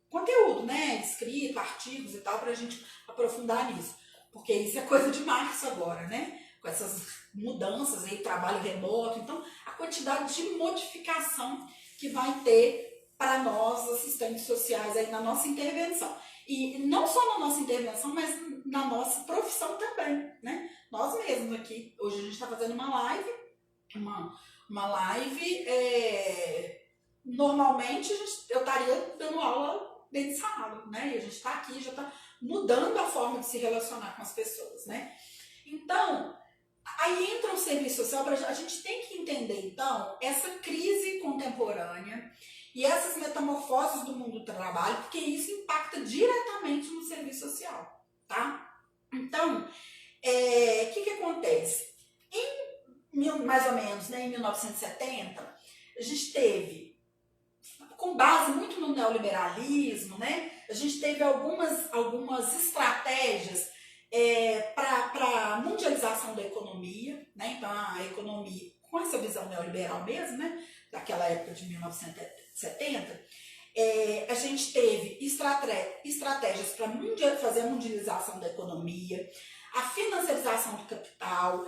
conteúdo, né? Escrito, artigos e tal, para a gente aprofundar nisso. Porque isso é coisa de março agora, né? Com essas mudanças aí, trabalho remoto. Então, a quantidade de modificação que vai ter para nós, assistentes sociais, aí na nossa intervenção. E não só na nossa intervenção, mas na nossa profissão também, né? Nós mesmos aqui, hoje a gente está fazendo uma live, normalmente eu estaria dando aula dentro de sala, né? E a gente está aqui, já está mudando a forma de se relacionar com as pessoas, né? Então, aí entra o serviço social, a gente tem que entender, então, essa crise contemporânea e essas metamorfoses do mundo do trabalho, porque isso impacta diretamente no serviço social, tá? Então, o que acontece? Mais ou menos, né, em 1970, a gente teve, com base muito no neoliberalismo, né, a gente teve algumas estratégias para a mundialização da economia, né, então a economia, com essa visão neoliberal mesmo, né, daquela época de 1970, a gente teve estratégias para fazer a mundialização da economia, a financiarização do capital,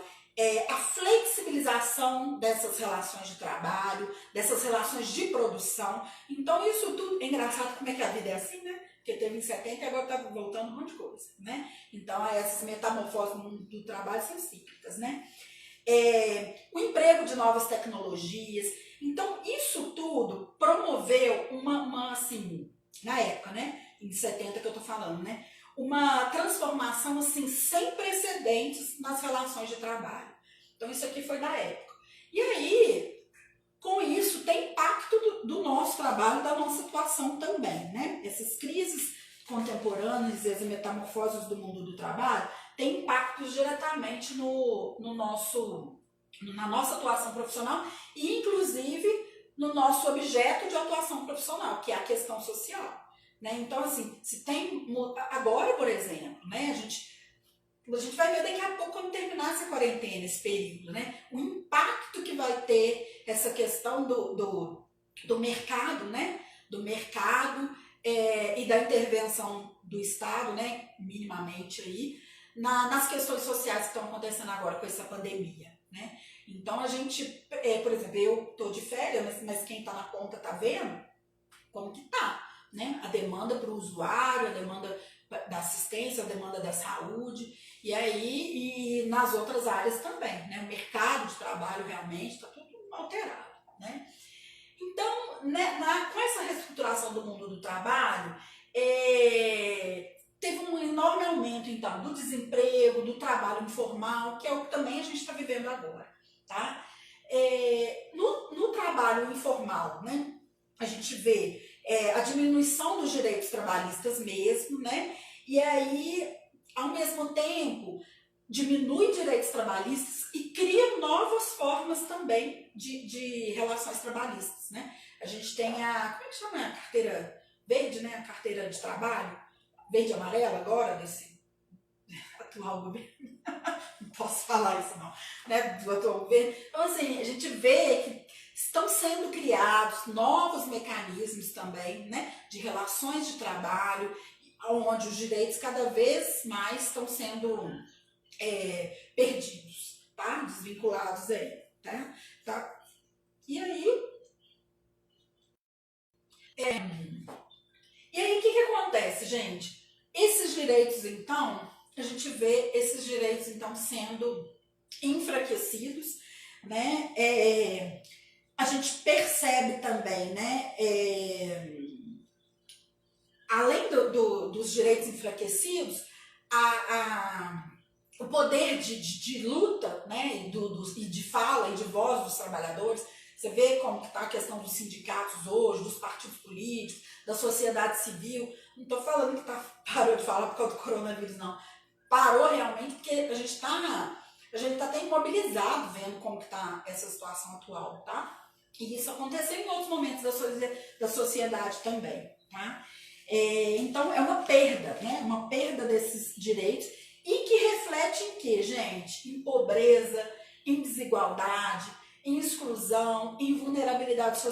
a flexibilização dessas relações de trabalho, dessas relações de produção. Então, isso tudo é engraçado como é que a vida é assim, né? Porque teve em 70 e agora está voltando um monte de coisa, né? Então, essas metamorfoses no mundo do trabalho são cíclicas, né? O emprego de novas tecnologias. Então, isso tudo promoveu assim, na época, né? Em 70 que eu tô falando, né? Uma transformação, assim, sem precedentes nas relações de trabalho. Então, isso aqui foi da época. E aí, com isso, tem impacto do nosso trabalho, da nossa atuação também, né? Essas crises contemporâneas e as metamorfoses do mundo do trabalho têm impactos diretamente na nossa atuação profissional e, inclusive, no nosso objeto de atuação profissional, que é a questão social. Né? Então, assim, se tem... Agora, por exemplo, né, a gente vai ver daqui a pouco, quando terminar essa quarentena, esse período, né, o impacto que vai ter essa questão do mercado, né, do mercado e da intervenção do Estado, né, minimamente aí, nas questões sociais que estão acontecendo agora com essa pandemia, né? Então, a gente, por exemplo, eu estou de férias, mas quem está na ponta está vendo como que está, né? A demanda para o usuário, a demanda da assistência, a demanda da saúde, e nas outras áreas também, né? O mercado de trabalho realmente está tudo alterado, né? Então, né, com essa reestruturação do mundo do trabalho, teve um enorme aumento, então, do desemprego, do trabalho informal, que é o que também a gente está vivendo agora, tá? No trabalho informal, né, a gente vê a diminuição dos direitos trabalhistas mesmo, né? E aí, ao mesmo tempo, diminui direitos trabalhistas e cria novas formas também de relações trabalhistas, né? A gente tem como é que chama? A carteira verde, né? A carteira de trabalho, verde e amarela agora, desse atual governo. Não posso falar isso não, né? Do atual governo. Então, assim, a gente vê que estão sendo criados novos mecanismos também, né? De relações de trabalho, onde os direitos cada vez mais estão sendo perdidos, tá? Desvinculados aí, tá? E aí, o que acontece, gente? Esses direitos, então, a gente vê esses direitos, então, sendo enfraquecidos, né? A gente percebe também, né? Além dos direitos enfraquecidos, o poder de luta, né, e de fala e de voz dos trabalhadores. Você vê como está a questão dos sindicatos hoje, dos partidos políticos, da sociedade civil. Não estou falando que parou de falar por causa do coronavírus, não. Parou realmente porque a gente está até imobilizado vendo como está essa situação atual, tá? E isso aconteceu em outros momentos da sociedade também, tá? Então é uma perda, né? Uma perda desses direitos e que reflete em quê, gente? Em pobreza, em desigualdade, em exclusão, em vulnerabilidade social.